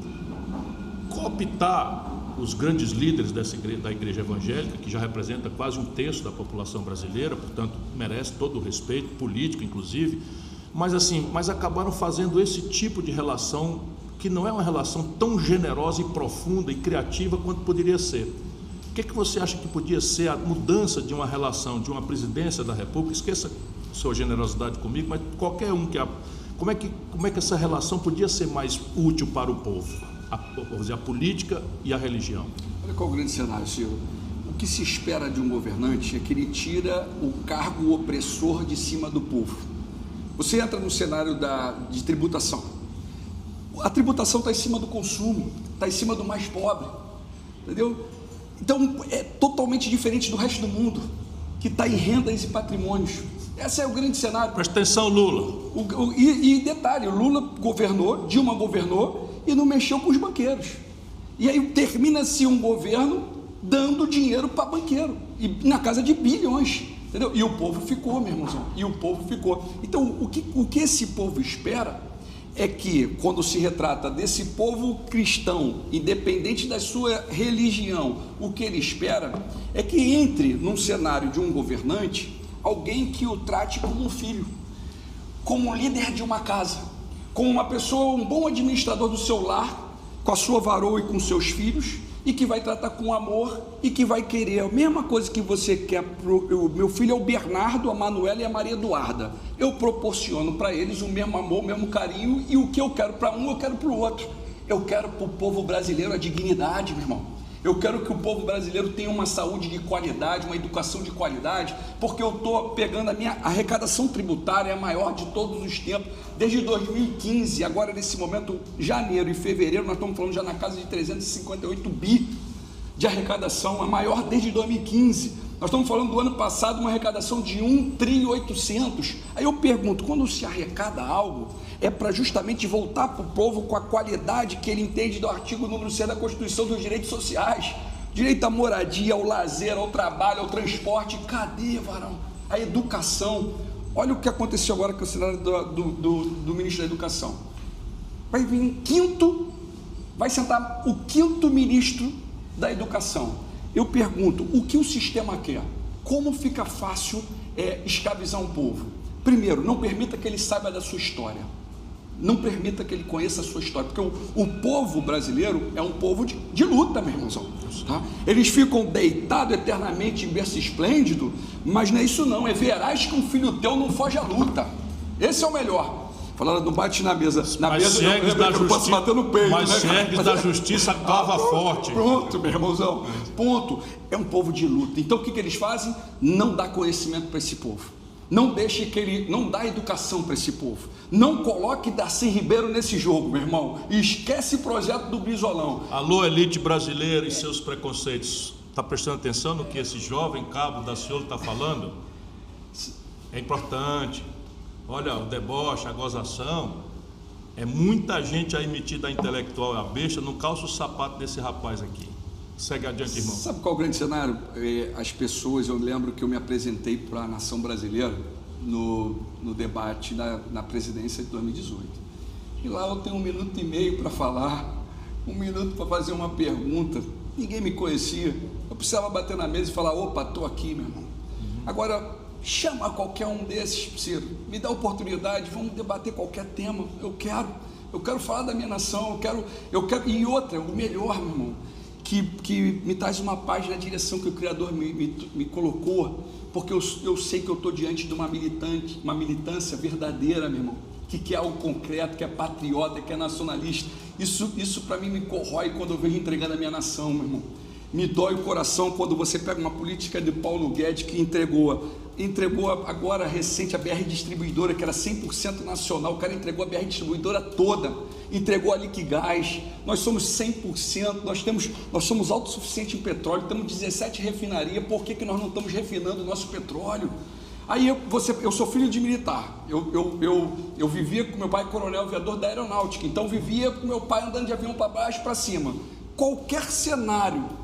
cooptar os grandes líderes da igreja evangélica, que já representa quase 1/3 da população brasileira, portanto merece todo o respeito político, inclusive, mas acabaram fazendo esse tipo de relação que não é uma relação tão generosa e profunda e criativa quanto poderia ser. O que você acha que podia ser a mudança de uma relação, de uma presidência da República? Esqueça sua generosidade comigo, mas qualquer um como é que essa relação podia ser mais útil para o povo? A política e a religião. Olha qual é o grande cenário, Ciro. O que se espera de um governante é que ele tira o cargo opressor de cima do povo. Você entra no cenário de tributação. A tributação está em cima do consumo, está em cima do mais pobre, entendeu? Então, é totalmente diferente do resto do mundo, que está em rendas e patrimônios. Esse é o grande cenário. Presta atenção, Lula. E detalhe, Lula governou, Dilma governou e não mexeu com os banqueiros. E aí termina-se um governo dando dinheiro para banqueiro, e na casa de bilhões, entendeu? E o povo ficou, meu irmãozão, e o povo ficou. Então, o que esse povo espera é que, quando se retrata desse povo cristão, independente da sua religião, o que ele espera é que entre num cenário de um governante alguém que o trate como um filho, como um líder de uma casa, como uma pessoa, um bom administrador do seu lar, com a sua varoa e com seus filhos, e que vai tratar com amor e que vai querer a mesma coisa que você quer. O meu filho é o Bernardo, a Manuela e a Maria Eduarda. Eu proporciono para eles o mesmo amor, o mesmo carinho, e o que eu quero para um, eu quero para o outro. Eu quero para o povo brasileiro a dignidade, meu irmão. Eu quero que o povo brasileiro tenha uma saúde de qualidade, uma educação de qualidade, porque eu estou pegando a minha arrecadação tributária, é a maior de todos os tempos, desde 2015, agora nesse momento, janeiro e fevereiro, nós estamos falando já na casa de 358 bi de arrecadação, a maior desde 2015. Nós estamos falando do ano passado, uma arrecadação de 1.800 bi. Aí eu pergunto, quando se arrecada algo, é para justamente voltar para o povo com a qualidade que ele entende do artigo número 6 da Constituição dos Direitos Sociais, direito à moradia, ao lazer, ao trabalho, ao transporte. Cadê, varão? A educação. Olha o que aconteceu agora com o cenário do ministro da Educação. Vai vir vai sentar o 5º ministro da Educação. Eu pergunto, o que o sistema quer? Como fica fácil escravizar um povo? Primeiro, não permita que ele saiba da sua história. Não permita que ele conheça a sua história, porque o povo brasileiro é um povo de luta, meu irmãozão. Tá? Eles ficam deitados eternamente em berço esplêndido, mas não é isso não, é verás que um filho teu não foge à luta. Esse é o melhor. Falaram, não bate na mesa. Eu posso bater no peito, mas né? Sergues da Justiça cava forte. Pronto, meu irmãozão. Ponto. É um povo de luta. Então o que eles fazem? Não dá conhecimento para esse povo. Não deixe que ele, não dá educação para esse povo. Não coloque Darcy Ribeiro nesse jogo, meu irmão. E esquece o projeto do Brizolão. Alô, elite brasileira e seus preconceitos. Está prestando atenção no que esse jovem cabo Daciolo está falando? É importante. Olha, o deboche, a gozação. É muita gente aí metida a intelectual e a besta. Não calça o sapato desse rapaz aqui. Segue adiante, irmão. Sabe qual é o grande cenário? As pessoas, eu lembro que eu me apresentei para a nação brasileira no debate na presidência de 2018. E lá eu tenho 1 minuto e meio para falar, 1 minuto para fazer uma pergunta. Ninguém me conhecia. Eu precisava bater na mesa e falar, opa, estou aqui, meu irmão. Agora, chama qualquer um desses, Ciro. Me dá oportunidade, vamos debater qualquer tema. Eu quero falar da minha nação, eu quero. E outra, o melhor, meu irmão, que me traz uma paz na direção que o Criador me colocou, porque eu sei que eu estou diante de uma militância verdadeira, meu irmão, que quer algo concreto, que é patriota, que é nacionalista. Isso para mim me corrói quando eu vejo entregando a minha nação, meu irmão. Me dói o coração quando você pega uma política de Paulo Guedes que entregou agora recente a BR Distribuidora, que era 100% nacional. O cara entregou a BR Distribuidora toda, entregou a Liquigás. Nós somos 100%, nós somos autossuficientes em petróleo, temos 17 refinarias. Por que nós não estamos refinando o nosso petróleo? Aí eu sou filho de militar, eu vivia com meu pai coronel aviador da aeronáutica, então vivia com meu pai andando de avião para baixo e para cima. Qualquer cenário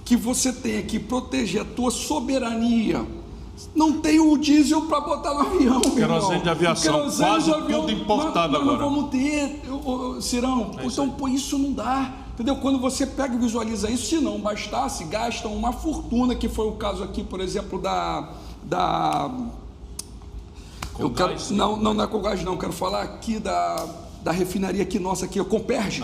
que você tenha que proteger a tua soberania, não tem o diesel para botar no avião, meu irmão. Querosene de aviação, quase tudo importado agora. Nós não vamos ter, Cirão, então pô, isso não dá, entendeu? Quando você pega e visualiza isso, se não bastasse, gastam uma fortuna, que foi o caso aqui, por exemplo, não é Cogás não, quero falar aqui da refinaria aqui nossa, aqui, a Comperge.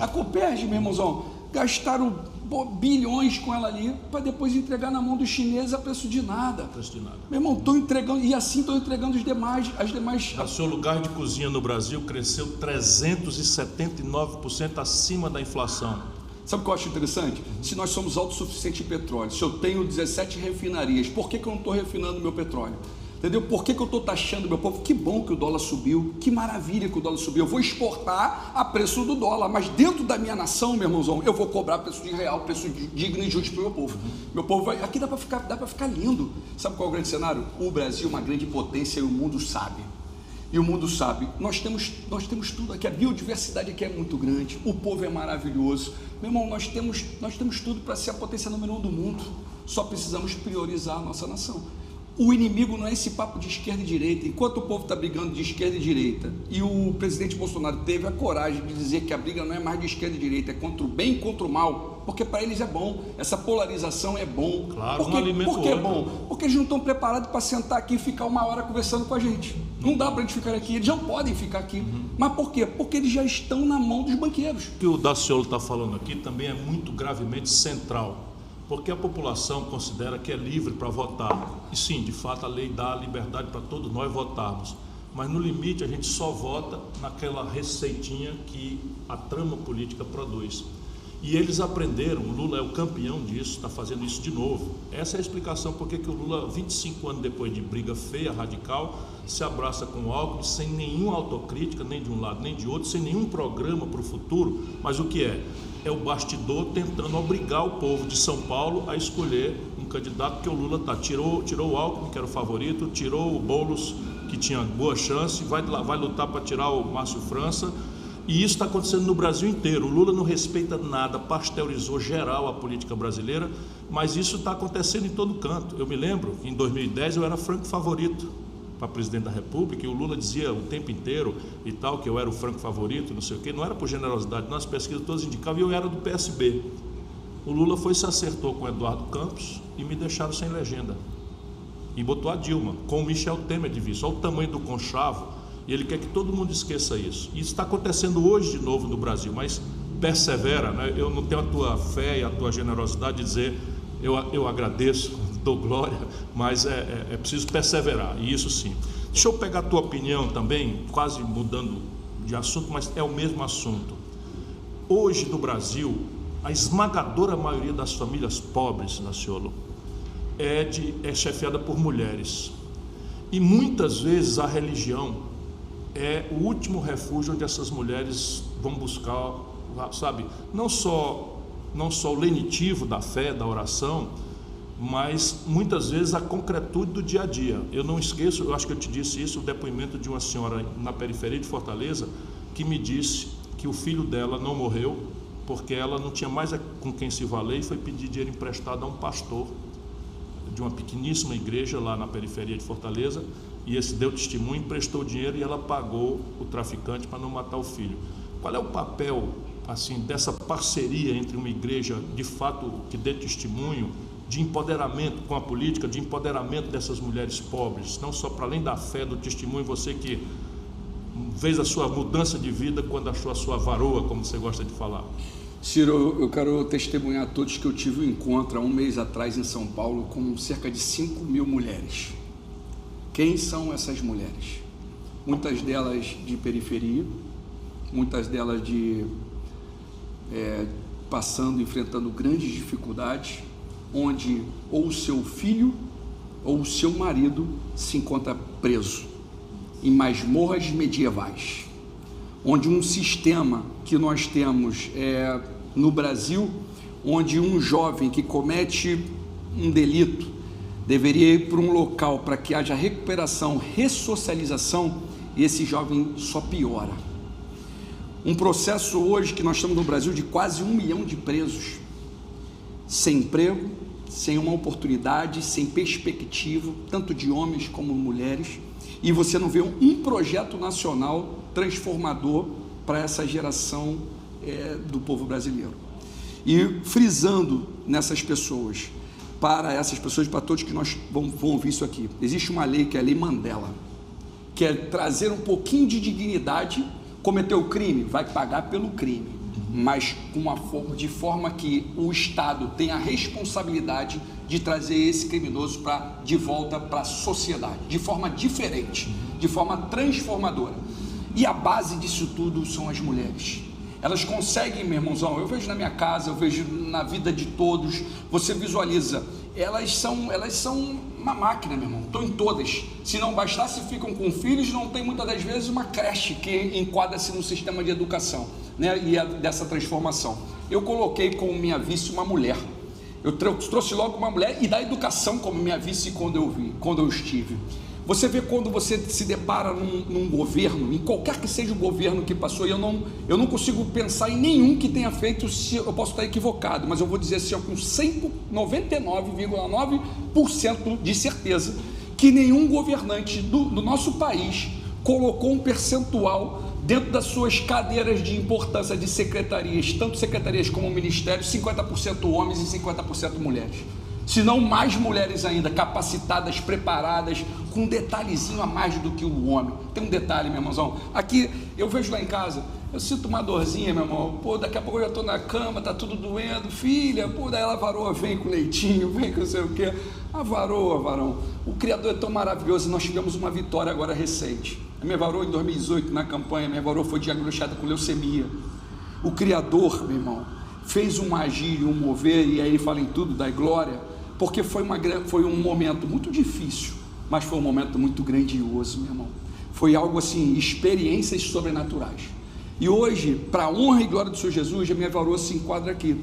A Comperge, meu irmãozão, gastaram bilhões com ela ali, para depois entregar na mão dos chineses a preço de nada. Meu irmão, estou entregando, e assim estou entregando as demais. O seu lugar de cozinha no Brasil cresceu 379% acima da inflação. Sabe o que eu acho interessante? Se nós somos autossuficientes em petróleo, se eu tenho 17 refinarias, por que eu não estou refinando meu petróleo? Entendeu? Por que eu estou taxando meu povo? Que bom que o dólar subiu, que maravilha que o dólar subiu. Eu vou exportar a preço do dólar, mas dentro da minha nação, meu irmãozão, eu vou cobrar preço de real, preço digno e justo para o meu povo. Meu povo vai... Aqui dá para ficar lindo. Sabe qual é o grande cenário? O Brasil é uma grande potência e o mundo sabe. E o mundo sabe, nós temos tudo aqui, a biodiversidade aqui é muito grande, o povo é maravilhoso. Meu irmão, nós temos tudo para ser a potência número 1 do mundo, só precisamos priorizar a nossa nação. O inimigo não é esse papo de esquerda e direita. Enquanto o povo está brigando de esquerda e direita, e o presidente Bolsonaro teve a coragem de dizer que a briga não é mais de esquerda e direita, é contra o bem e contra o mal, porque para eles é bom, essa polarização é bom. Claro, por que é bom? Porque eles não estão preparados para sentar aqui e ficar uma hora conversando com a gente. Não dá para eles ficar aqui, eles não podem ficar aqui. Mas por quê? Porque eles já estão na mão dos banqueiros. O que o Daciolo está falando aqui também é muito gravemente central. Porque a população considera que é livre para votar. E sim, de fato, a lei dá a liberdade para todos nós votarmos. Mas no limite a gente só vota naquela receitinha que a trama política produz. E eles aprenderam, o Lula é o campeão disso, está fazendo isso de novo. Essa é a explicação porque que o Lula, 25 anos depois de briga feia, radical, se abraça com o Alckmin sem nenhuma autocrítica, nem de um lado nem de outro, sem nenhum programa para o futuro. Mas o que é? É o bastidor tentando obrigar o povo de São Paulo a escolher um candidato que o Lula tirou o Alckmin, que era o favorito, tirou o Boulos, que tinha boa chance, vai lutar para tirar o Márcio França. E isso está acontecendo no Brasil inteiro. O Lula não respeita nada, pasteurizou geral a política brasileira, mas isso está acontecendo em todo canto. Eu me lembro, em 2010 eu era franco favorito para presidente da República, e o Lula dizia o tempo inteiro e tal, que eu era o franco favorito, não sei o quê, não era por generosidade, nas pesquisas todas indicavam, e eu era do PSB. O Lula se acertou com o Eduardo Campos e me deixaram sem legenda. E botou a Dilma, com o Michel Temer de vice. Olha o tamanho do conchavo. E ele quer que todo mundo esqueça isso. Isso está acontecendo hoje de novo no Brasil, mas persevera, né? Eu não tenho a tua fé e a tua generosidade de dizer, eu agradeço, dou glória, mas é preciso perseverar, e isso sim. Deixa eu pegar a tua opinião também, quase mudando de assunto, mas é o mesmo assunto. Hoje no Brasil, a esmagadora maioria das famílias pobres, Daciolo, é chefiada por mulheres. E muitas vezes a religião é o último refúgio onde essas mulheres vão buscar, sabe, não só o lenitivo da fé, da oração, mas muitas vezes a concretude do dia a dia. Eu não esqueço, eu acho que eu te disse isso, o depoimento de uma senhora na periferia de Fortaleza, que me disse que o filho dela não morreu porque ela não tinha mais com quem se valer e foi pedir dinheiro emprestado a um pastor de uma pequeníssima igreja lá na periferia de Fortaleza, e esse deu testemunho, emprestou dinheiro e ela pagou o traficante para não matar o filho. Qual é o papel, assim, dessa parceria entre uma igreja, de fato, que dê testemunho, de empoderamento com a política, de empoderamento dessas mulheres pobres, não só para além da fé, do testemunho, você que fez a sua mudança de vida quando achou a sua varoa, como você gosta de falar? Ciro, eu quero testemunhar a todos que eu tive um encontro há um mês atrás em São Paulo com cerca de 5.000 mulheres. Quem são essas mulheres? Muitas delas de periferia, muitas delas enfrentando grandes dificuldades, onde ou o seu filho ou o seu marido se encontra preso em masmorras medievais, onde um sistema que nós temos no Brasil, onde um jovem que comete um delito deveria ir para um local para que haja recuperação, ressocialização, e esse jovem só piora. Um processo hoje que nós estamos no Brasil de quase 1 milhão de presos, sem emprego, sem uma oportunidade, sem perspectiva, tanto de homens como mulheres, e você não vê um projeto nacional transformador para essa geração do povo brasileiro. E frisando nessas pessoas, para essas pessoas, para todos que nós vão ouvir isso aqui, existe uma lei que é a Lei Mandela, que é trazer um pouquinho de dignidade. Cometeu o crime, vai pagar pelo crime, mas de forma que o Estado tenha a responsabilidade de trazer esse criminoso de volta para a sociedade, de forma diferente, de forma transformadora. E a base disso tudo são as mulheres. Elas conseguem, meu irmãozão, eu vejo na minha casa, eu vejo na vida de todos, você visualiza, elas são uma máquina, meu irmão, estão em todas. Se não bastasse, ficam com filhos, não tem muitas das vezes uma creche que enquadra-se no sistema de educação, né? E dessa transformação. Eu coloquei como minha vice uma mulher. Eu trouxe logo uma mulher e da educação como minha vice quando eu estive. Você vê quando você se depara num governo, em qualquer que seja o governo que passou, e eu não consigo pensar em nenhum que tenha feito, se eu posso estar equivocado, mas eu vou dizer assim, com 99,9% de certeza, que nenhum governante do nosso país colocou um percentual dentro das suas cadeiras de importância de secretarias, tanto secretarias como ministérios, 50% homens e 50% mulheres. Se não mais mulheres ainda, capacitadas, preparadas, com um detalhezinho a mais do que o homem. Tem um detalhe, meu irmãozão, aqui, eu vejo lá em casa, eu sinto uma dorzinha, meu irmão, pô, daqui a pouco eu já estou na cama, tá tudo doendo, filha, pô, daí a varoa vem com leitinho, vem com não sei o quê, a varoa, varão, o Criador é tão maravilhoso, nós tivemos uma vitória agora recente, a minha varoa em 2018, na campanha, minha varoa foi diagnosticada com leucemia, o Criador, meu irmão, fez um agir, um mover, e aí ele fala em tudo, dai glória, porque foi um momento muito difícil, mas foi um momento muito grandioso, meu irmão. Foi algo assim, experiências sobrenaturais. E hoje, para a honra e glória do Senhor Jesus, a minha varoa se enquadra aqui,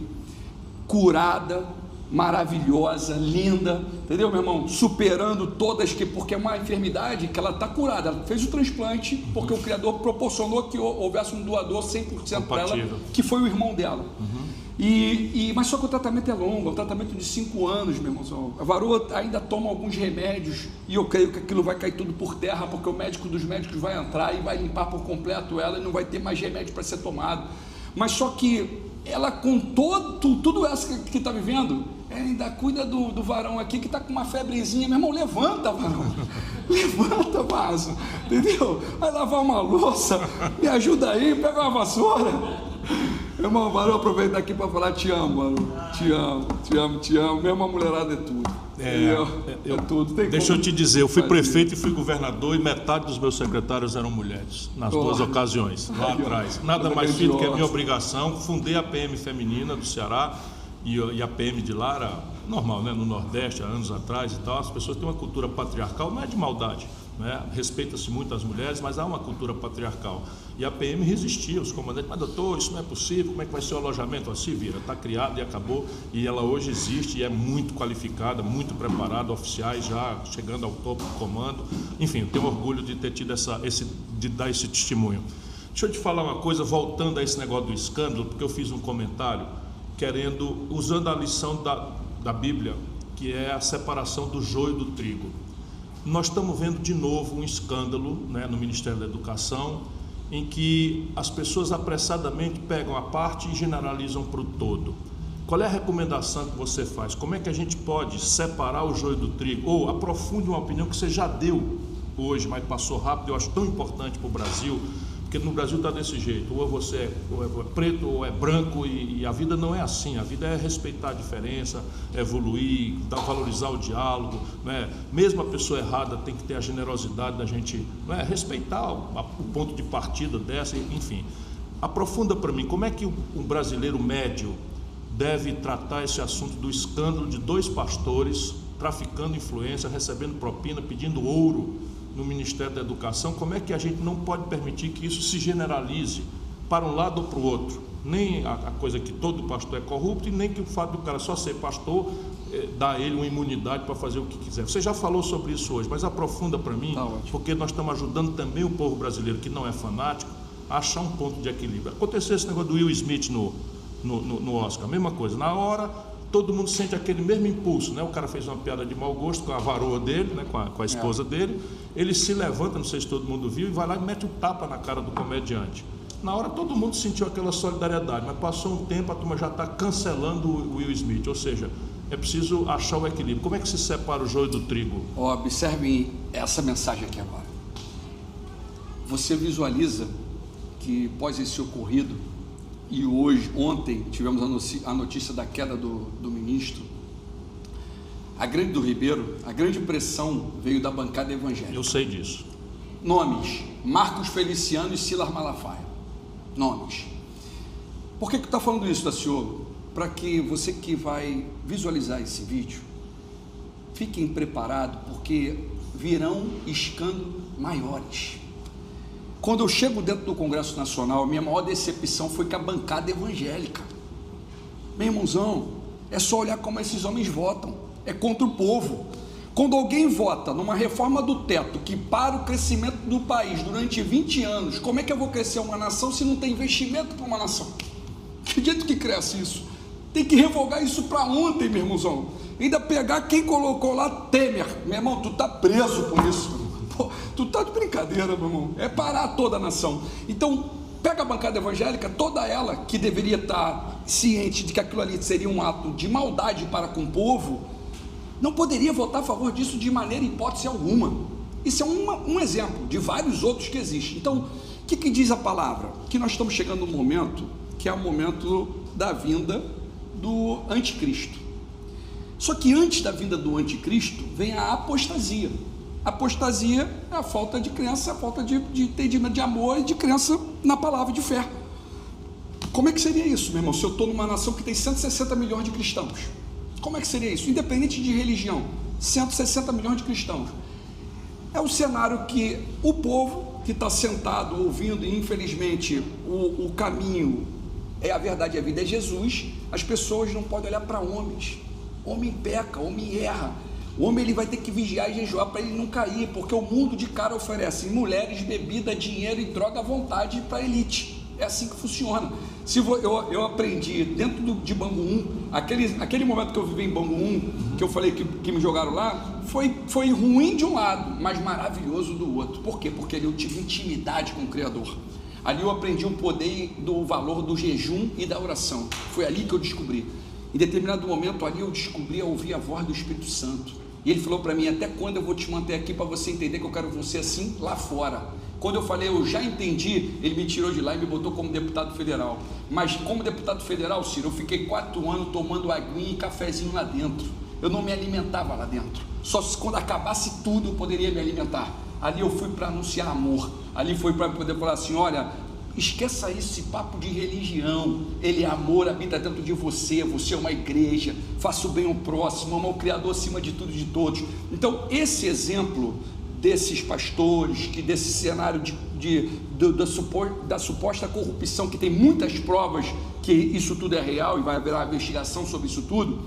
curada, maravilhosa, linda, entendeu, meu irmão? Superando todas, porque é uma enfermidade que ela está curada. Ela fez o transplante porque o Criador proporcionou que houvesse um doador 100% para ela, que foi o irmão dela. Mas só que o tratamento é longo, é um tratamento de 5 anos, meu irmão. A varoa ainda toma alguns remédios e eu creio que aquilo vai cair tudo por terra, porque o médico dos médicos vai entrar e vai limpar por completo ela e não vai ter mais remédio para ser tomado. Mas só que ela, com tudo essa que está vivendo, ainda cuida do varão aqui que está com uma febrezinha. Meu irmão, levanta, varão, levanta, vaso, entendeu? Vai lavar uma louça, me ajuda aí, pega uma vassoura. Irmão, varão, aproveita aqui para falar, te amo, varão, te amo, mesmo a mulherada é tudo. É tudo. Deixa eu te dizer, eu fui prefeito e fui governador e metade dos meus secretários eram mulheres, nas duas ocasiões, lá atrás. Nada mais filho que a minha obrigação. Fundei a PM feminina do Ceará e a PM de lá era normal, né? No Nordeste, há anos atrás e tal. As pessoas têm uma cultura patriarcal, não é de maldade, né? Respeita-se muito as mulheres, mas há uma cultura patriarcal. E a PM resistia, os comandantes, mas doutor, isso não é possível, como é que vai ser o alojamento? Assim vira, está criado e acabou, e ela hoje existe e é muito qualificada, muito preparada, oficiais já chegando ao topo do comando. Enfim, eu tenho orgulho de ter tido de dar esse testemunho. Deixa eu te falar uma coisa, voltando a esse negócio do escândalo, porque eu fiz um comentário usando a lição da Bíblia, que é a separação do joio do trigo. Nós estamos vendo de novo um escândalo, né, no Ministério da Educação, em que as pessoas apressadamente pegam a parte e generalizam para o todo. Qual é a recomendação que você faz? Como é que a gente pode separar o joio do trigo? Ou aprofunde uma opinião que você já deu hoje, mas passou rápido, eu acho tão importante para o Brasil, porque no Brasil está desse jeito, ou você é preto ou é branco, e a vida não é assim, a vida é respeitar a diferença, evoluir, valorizar o diálogo, né? Mesmo a pessoa errada tem que ter a generosidade da gente, né, respeitar o ponto de partida dessa, enfim. Aprofunda para mim, como é que o brasileiro médio deve tratar esse assunto do escândalo de 2 pastores traficando influência, recebendo propina, pedindo ouro no Ministério da Educação? Como é que a gente não pode permitir que isso se generalize para um lado ou para o outro? Nem a coisa que todo pastor é corrupto, e nem que o fato do cara só ser pastor dá a ele uma imunidade para fazer o que quiser. Você já falou sobre isso hoje, mas aprofunda para mim, porque nós estamos ajudando também o povo brasileiro que não é fanático a achar um ponto de equilíbrio. Aconteceu esse negócio do Will Smith no Oscar, a mesma coisa, na hora todo mundo sente aquele mesmo impulso, né? O cara fez uma piada de mau gosto com a varoa dele, né? com a esposa dele, ele se levanta, não sei se todo mundo viu, e vai lá e mete um tapa na cara do comediante. Na hora todo mundo sentiu aquela solidariedade, mas passou um tempo, a turma já está cancelando o Will Smith, ou seja, é preciso achar o equilíbrio. Como é que se separa o joio do trigo? Observe essa mensagem aqui agora. Você visualiza que após esse ocorrido, e ontem tivemos a notícia da queda do ministro, a grande do Ribeiro, a grande pressão veio da bancada evangélica. Eu sei disso. Nomes: Marcos Feliciano e Silas Malafaia. Nomes. Por que está falando isso, Daciolo? Para que você que vai visualizar esse vídeo fiquem preparados, porque virão escândalos maiores. Quando eu chego dentro do Congresso Nacional, a minha maior decepção foi com a bancada evangélica. Meu irmãozão, é só olhar como esses homens votam, é contra o povo. Quando alguém vota numa reforma do teto que para o crescimento do país durante 20 anos, como é que eu vou crescer uma nação se não tem investimento para uma nação? Que jeito que cresce isso? Tem que revogar isso para ontem, meu irmãozão. Ainda pegar quem colocou lá, Temer. Meu irmão, tu tá preso por isso. Pô, tu tá de brincadeira, meu irmão. É parar toda a nação. Então, pega a bancada evangélica, toda ela que deveria estar ciente de que aquilo ali seria um ato de maldade para com o povo, não poderia votar a favor disso de maneira e hipótese alguma. Isso é um exemplo de vários outros que existem. Então, o que diz a palavra? Que nós estamos chegando num momento que é o momento da vinda do anticristo. Só que antes da vinda do anticristo vem a apostasia. A apostasia é a falta de crença, a falta de entendimento de amor e de crença na palavra de fé. Como é que seria isso, meu irmão, se eu estou numa nação que tem 160 milhões de cristãos? Como é que seria isso? Independente de religião, 160 milhões de cristãos. É o cenário que o povo que está sentado ouvindo, e infelizmente o caminho é a verdade e a vida é Jesus, as pessoas não podem olhar para homens. Homem peca, homem erra. O homem ele vai ter que vigiar e jejuar para ele não cair, porque o mundo de cara oferece mulheres, bebida, dinheiro e droga à vontade para a elite. É assim que funciona. Eu aprendi dentro de Bangu 1, aquele momento que eu vivi em Bangu 1, que eu falei que me jogaram lá, foi ruim de um lado, mas maravilhoso do outro. Por quê? Porque ali eu tive intimidade com o Criador. Ali eu aprendi o poder do valor do jejum e da oração. Foi ali que eu descobri. Em determinado momento ali eu descobri a ouvir a voz do Espírito Santo. E ele falou para mim: até quando eu vou te manter aqui para você entender que eu quero você assim lá fora? Quando eu falei, eu já entendi, ele me tirou de lá e me botou como deputado federal. Mas como deputado federal, Ciro, eu fiquei 4 anos tomando aguinha e cafezinho lá dentro. Eu não me alimentava lá dentro. Só quando acabasse tudo eu poderia me alimentar. Ali eu fui para anunciar amor. Ali foi para poder falar assim: olha, esqueça esse papo de religião. Ele é amor, habita dentro de você. Você é uma igreja. Faça o bem ao próximo, ama o Criador acima de tudo e de todos. Então esse exemplo desses pastores, que desse cenário da suposta corrupção, que tem muitas provas que isso tudo é real e vai haver uma investigação sobre isso tudo,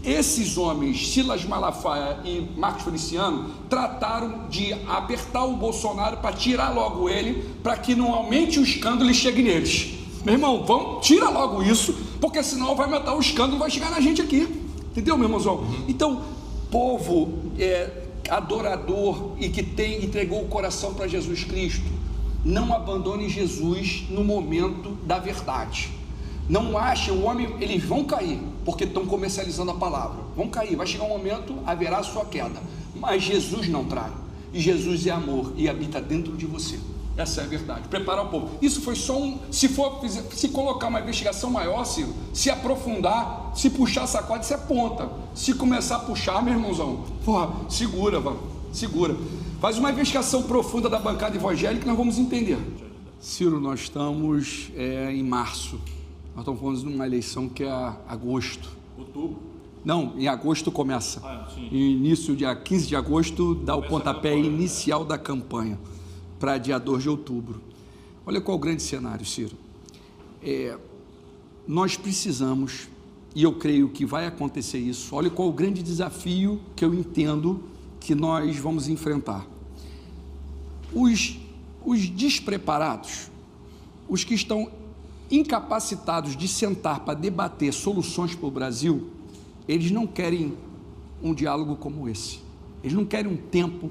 esses homens, Silas Malafaia e Marcos Feliciano, trataram de apertar o Bolsonaro para tirar logo ele, para que não aumente o escândalo e chegue neles. Meu irmão, tira logo isso, porque senão vai aumentar o escândalo e vai chegar na gente aqui. Entendeu, meu irmãozão? Então, povo adorador e que entregou o coração para Jesus Cristo, não abandone Jesus no momento da verdade. Não ache, o homem, eles vão cair, porque estão comercializando a palavra, vão cair, vai chegar um momento, haverá a sua queda, mas Jesus não trai, e Jesus é amor, e habita dentro de você. Essa é a verdade. Preparar o povo. Isso foi só se colocar uma investigação maior, se aprofundar, se puxar sacode, se aponta. Se começar a puxar, meu irmãozão, segura. Faz uma investigação profunda da bancada evangélica e nós vamos entender. Ciro, nós estamos em março. Nós estamos falando de uma eleição que é agosto. Outubro? Não, em agosto começa. Sim. Início, dia 15 de agosto, dá o pontapé inicial da campanha, para dia 2 de outubro. Olha qual o grande cenário, Ciro. Nós precisamos, e eu creio que vai acontecer isso, olha qual o grande desafio que eu entendo que nós vamos enfrentar. Os despreparados, os que estão incapacitados de sentar para debater soluções para o Brasil, eles não querem um diálogo como esse, eles não querem um tempo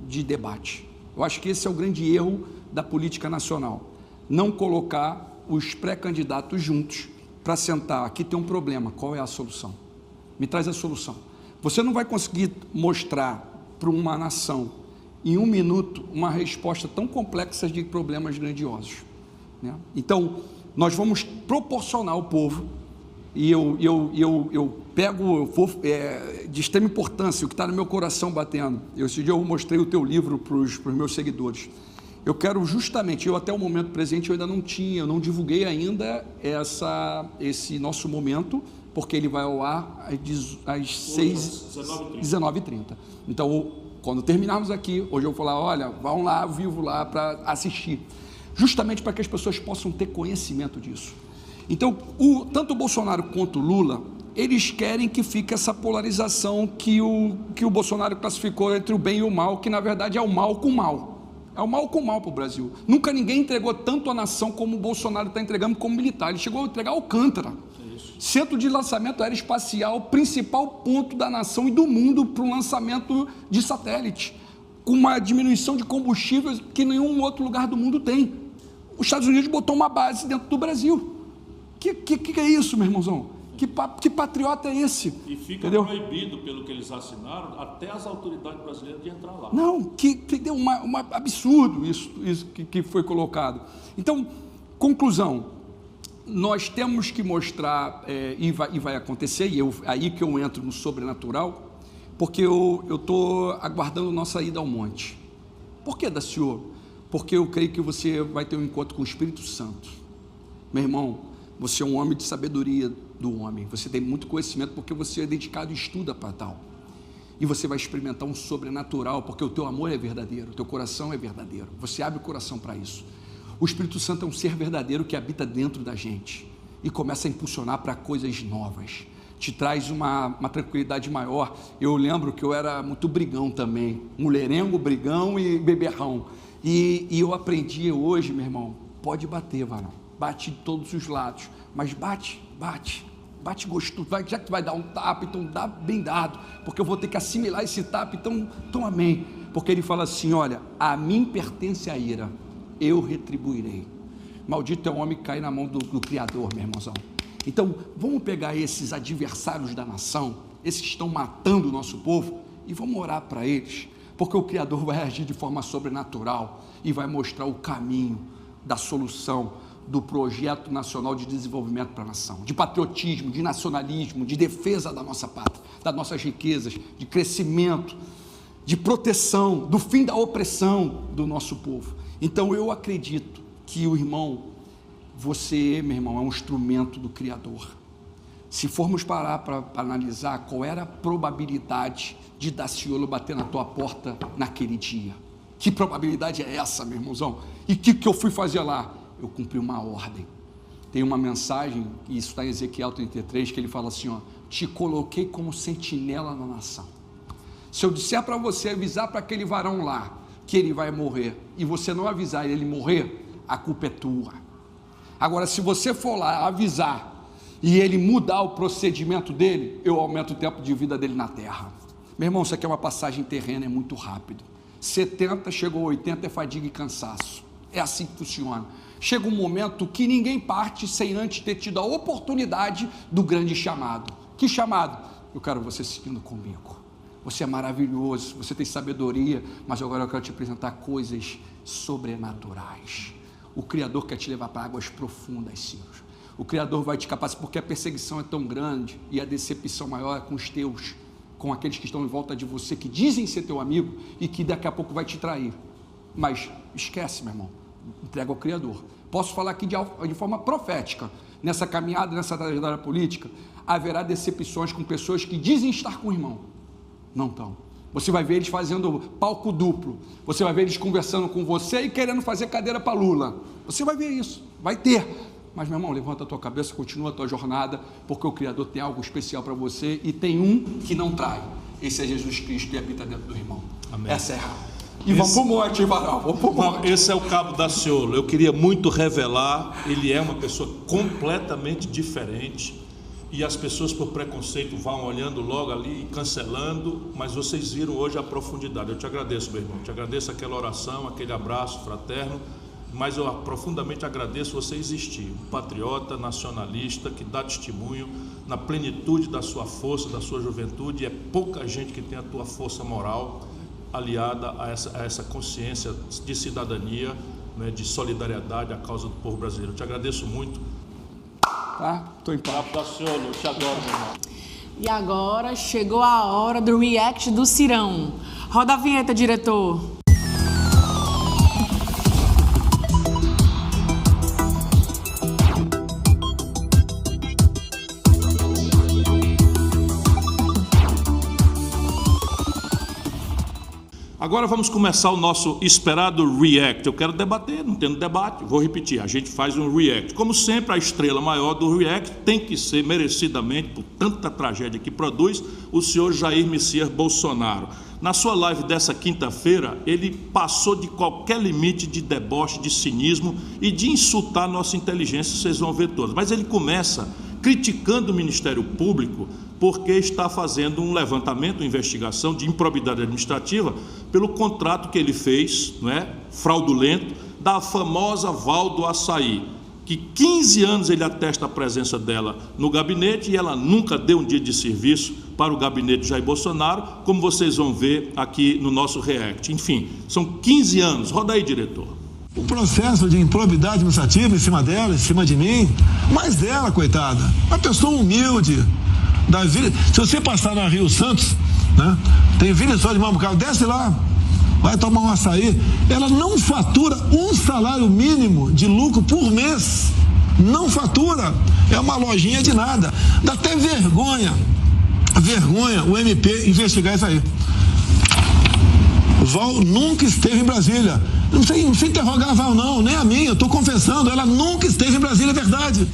de debate. Eu acho que esse é o grande erro da política nacional, não colocar os pré-candidatos juntos para sentar, aqui tem um problema, qual é a solução? Me traz a solução. Você não vai conseguir mostrar para uma nação em 1 minuto uma resposta tão complexa de problemas grandiosos, né? Então, nós vamos proporcionar ao povo, e eu vou de extrema importância, o que está no meu coração batendo. Esse dia eu mostrei o teu livro para os meus seguidores. Eu quero justamente, até o momento presente eu ainda não divulguei ainda esse nosso momento porque ele vai ao ar às 19h30. Então, quando terminarmos aqui, hoje eu vou falar, olha, vão lá ao vivo lá para assistir, justamente para que as pessoas possam ter conhecimento disso. Então, tanto o Bolsonaro quanto o Lula, eles querem que fique essa polarização que o Bolsonaro classificou entre o bem e o mal, que na verdade é o mal com mal. É o mal com mal para o Brasil. Nunca ninguém entregou tanto a nação como o Bolsonaro está entregando como militar. Ele chegou a entregar Alcântara, centro de lançamento aeroespacial, principal ponto da nação e do mundo para o lançamento de satélite, com uma diminuição de combustíveis que nenhum outro lugar do mundo tem. Os Estados Unidos botou uma base dentro do Brasil. Que é isso, meu irmãozão? Que patriota é esse? E fica proibido, pelo que eles assinaram, até as autoridades brasileiras de entrar lá. Não, que deu um absurdo isso que foi colocado. Então, conclusão, nós temos que mostrar, e vai acontecer, e aí que eu entro no sobrenatural, porque eu estou aguardando nossa ida ao monte. Por que, Daciolo? Porque eu creio que você vai ter um encontro com o Espírito Santo. Meu irmão, você é um homem de sabedoria do homem, você tem muito conhecimento porque você é dedicado e estuda para tal, e você vai experimentar um sobrenatural, porque o teu amor é verdadeiro, o teu coração é verdadeiro, você abre o coração para isso. O Espírito Santo é um ser verdadeiro que habita dentro da gente e começa a impulsionar para coisas novas, te traz uma tranquilidade maior. Eu lembro que eu era muito brigão também, mulherengo, brigão e beberrão, e eu aprendi hoje, meu irmão, pode bater, varão, bate de todos os lados, mas bate gostoso, já que tu vai dar um tapa, então dá bem dado, porque eu vou ter que assimilar esse tapa, então amém, porque ele fala assim, olha, a mim pertence a ira, eu retribuirei. Maldito é o homem que cai na mão do Criador, meu irmãozão. Então, vamos pegar esses adversários da nação, esses que estão matando o nosso povo, e vamos orar para eles, porque o Criador vai agir de forma sobrenatural, e vai mostrar o caminho da solução, do projeto nacional de desenvolvimento para a nação, de patriotismo, de nacionalismo, de defesa da nossa pátria, das nossas riquezas, de crescimento, de proteção, do fim da opressão do nosso povo. Então eu acredito que o irmão, você, meu irmão, é um instrumento do Criador. Se formos parar para analisar qual era a probabilidade de Daciolo bater na tua porta naquele dia, que probabilidade é essa, meu irmãozão? E o que eu fui fazer lá? Eu cumpri uma ordem. Tem uma mensagem, e isso está em Ezequiel 33, que ele fala assim, ó, te coloquei como sentinela na nação. Se eu disser para você, avisar para aquele varão lá, que ele vai morrer, e você não avisar ele morrer, a culpa é tua. Agora, se você for lá avisar, e ele mudar o procedimento dele, eu aumento o tempo de vida dele na terra. Meu irmão, isso aqui é uma passagem terrena, é muito rápido. 70, chegou a 80, é fadiga e cansaço. É assim que funciona. Chega um momento que ninguém parte sem antes ter tido a oportunidade do grande chamado. Que chamado? Eu quero você seguindo comigo. Você é maravilhoso, você tem sabedoria, mas agora eu quero te apresentar coisas sobrenaturais. O Criador quer te levar para águas profundas, Ciro. O Criador vai te capacitar, porque a perseguição é tão grande e a decepção maior é com os teus, com aqueles que estão em volta de você, que dizem ser teu amigo e que daqui a pouco vai te trair. Mas esquece, meu irmão. Entrega ao Criador. Posso falar aqui de forma profética, nessa caminhada, nessa trajetória política, haverá decepções com pessoas que dizem estar com o irmão, não estão. Você vai ver eles fazendo palco duplo, você vai ver eles conversando com você e querendo fazer cadeira para Lula, você vai ver isso, vai ter, mas meu irmão, levanta a tua cabeça, continua a tua jornada, porque o Criador tem algo especial para você, e tem um que não trai, esse é Jesus Cristo e habita dentro do irmão. Amém. Essa é a... E vamos para o monte, Varão, vamos para o monte. Esse é o Cabo Daciolo. Eu queria muito revelar, ele é uma pessoa completamente diferente, e as pessoas por preconceito vão olhando logo ali e cancelando, mas vocês viram hoje a profundidade. Eu te agradeço, meu irmão, te agradeço aquela oração, aquele abraço fraterno, mas eu profundamente agradeço você existir, um patriota nacionalista que dá testemunho na plenitude da sua força, da sua juventude, e é pouca gente que tem a tua força moral aliada a essa consciência de cidadania, né, de solidariedade à causa do povo brasileiro. Eu te agradeço muito. Tá? Estou em paz. Eu te adoro, meu irmão. E agora chegou a hora do react do Cirão. Roda a vinheta, diretor. Agora vamos começar o nosso esperado react. Eu quero debater, não tendo debate, vou repetir, a gente faz um react. Como sempre, a estrela maior do react tem que ser, merecidamente, por tanta tragédia que produz, o senhor Jair Messias Bolsonaro. Na sua live dessa quinta-feira, ele passou de qualquer limite de deboche, de cinismo e de insultar a nossa inteligência, vocês vão ver todas. Mas ele começa criticando o Ministério Público porque está fazendo um levantamento, uma investigação de improbidade administrativa pelo contrato que ele fez, não é, fraudulento, da famosa Val do Açaí, que 15 anos ele atesta a presença dela no gabinete e ela nunca deu um dia de serviço para o gabinete de Jair Bolsonaro, como vocês vão ver aqui no nosso react. Enfim, são 15 anos. Roda aí, diretor. O processo de improbidade administrativa em cima dela, em cima de mim, mas dela, coitada, uma pessoa humilde, da Vila. Se você passar na Rio Santos, né, tem Vila Só de Mambucaba, desce lá, vai tomar um açaí, ela não fatura um salário mínimo de lucro por mês, não fatura, é uma lojinha de nada, dá até vergonha o MP investigar isso aí. Val nunca esteve em Brasília. Não sei interrogar a Val não, nem a minha, eu estou confessando, ela nunca esteve em Brasília, é verdade.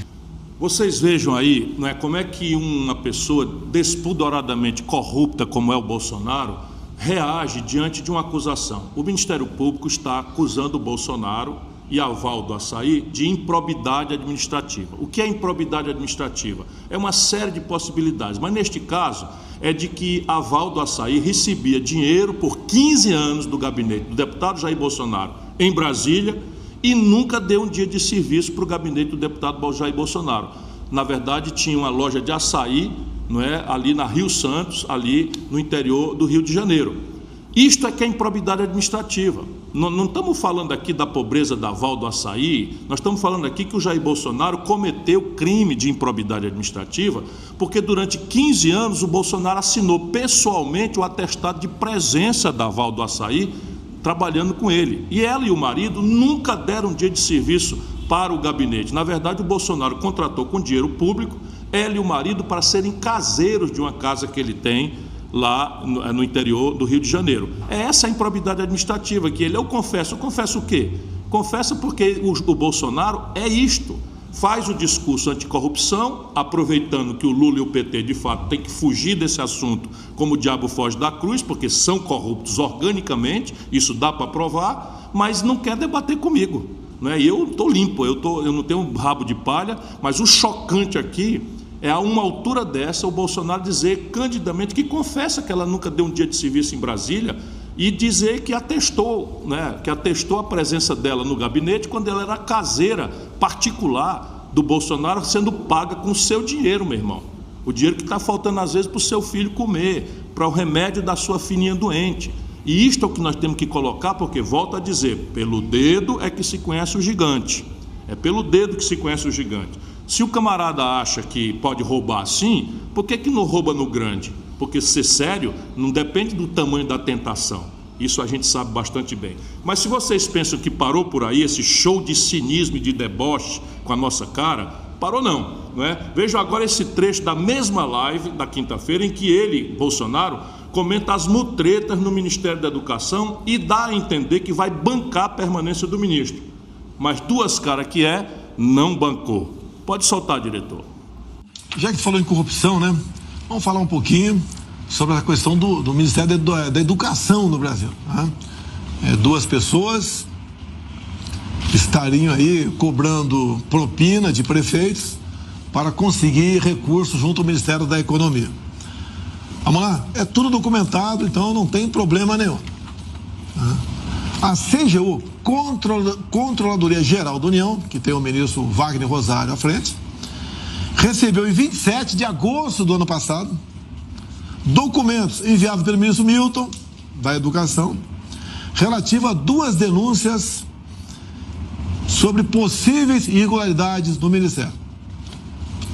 Vocês vejam aí, não é, como é que uma pessoa despudoradamente corrupta como é o Bolsonaro reage diante de uma acusação. O Ministério Público está acusando o Bolsonaro e a Val do Açaí de improbidade administrativa. O que é improbidade administrativa? É uma série de possibilidades, mas neste caso é de que a Val do Açaí recebia dinheiro por 15 anos do gabinete do deputado Jair Bolsonaro em Brasília e nunca deu um dia de serviço para o gabinete do deputado Jair Bolsonaro. Na verdade, tinha uma loja de açaí, não é, ali na Rio Santos, ali no interior do Rio de Janeiro. Isto é que é improbidade administrativa. Não estamos falando aqui da pobreza da Val do Açaí, nós estamos falando aqui que o Jair Bolsonaro cometeu crime de improbidade administrativa, porque durante 15 anos o Bolsonaro assinou pessoalmente o atestado de presença da Val do Açaí, trabalhando com ele. E ela e o marido nunca deram um dia de serviço para o gabinete. Na verdade, o Bolsonaro contratou com dinheiro público ela e o marido para serem caseiros de uma casa que ele tem lá no interior do Rio de Janeiro. É essa a improbidade administrativa que ele, eu confesso o quê? Confessa porque o Bolsonaro é isto, faz o discurso anticorrupção, aproveitando que o Lula e o PT de fato têm que fugir desse assunto como o diabo foge da cruz, porque são corruptos organicamente, isso dá para provar, mas não quer debater comigo, não é? E eu estou limpo, eu não tenho um rabo de palha, mas o chocante aqui é a uma altura dessa o Bolsonaro dizer candidamente que confessa que ela nunca deu um dia de serviço em Brasília e dizer que atestou, né, que atestou a presença dela no gabinete quando ela era caseira particular do Bolsonaro, sendo paga com o seu dinheiro, meu irmão. O dinheiro que está faltando às vezes para o seu filho comer, para o remédio da sua filhinha doente. E isto é o que nós temos que colocar, porque, volto a dizer, pelo dedo é que se conhece o gigante. É pelo dedo que se conhece o gigante. Se o camarada acha que pode roubar assim, por que não rouba no grande? Porque ser sério não depende do tamanho da tentação. Isso a gente sabe bastante bem. Mas se vocês pensam que parou por aí esse show de cinismo e de deboche com a nossa cara, parou não é? Vejam agora esse trecho da mesma live da quinta-feira em que ele, Bolsonaro, comenta as mutretas no Ministério da Educação e dá a entender que vai bancar a permanência do ministro. Mas duas caras que não bancou. Pode soltar, diretor. Já que falou em corrupção, né? Vamos falar um pouquinho sobre a questão do Ministério da Educação no Brasil. Né? Duas pessoas estariam aí cobrando propina de prefeitos para conseguir recursos junto ao Ministério da Economia. Vamos lá? É tudo documentado, então não tem problema nenhum. A CGU, Controladoria Geral da União, que tem o ministro Wagner Rosário à frente, recebeu em 27 de agosto do ano passado documentos enviados pelo ministro Milton, da Educação, relativo a duas denúncias sobre possíveis irregularidades no Ministério.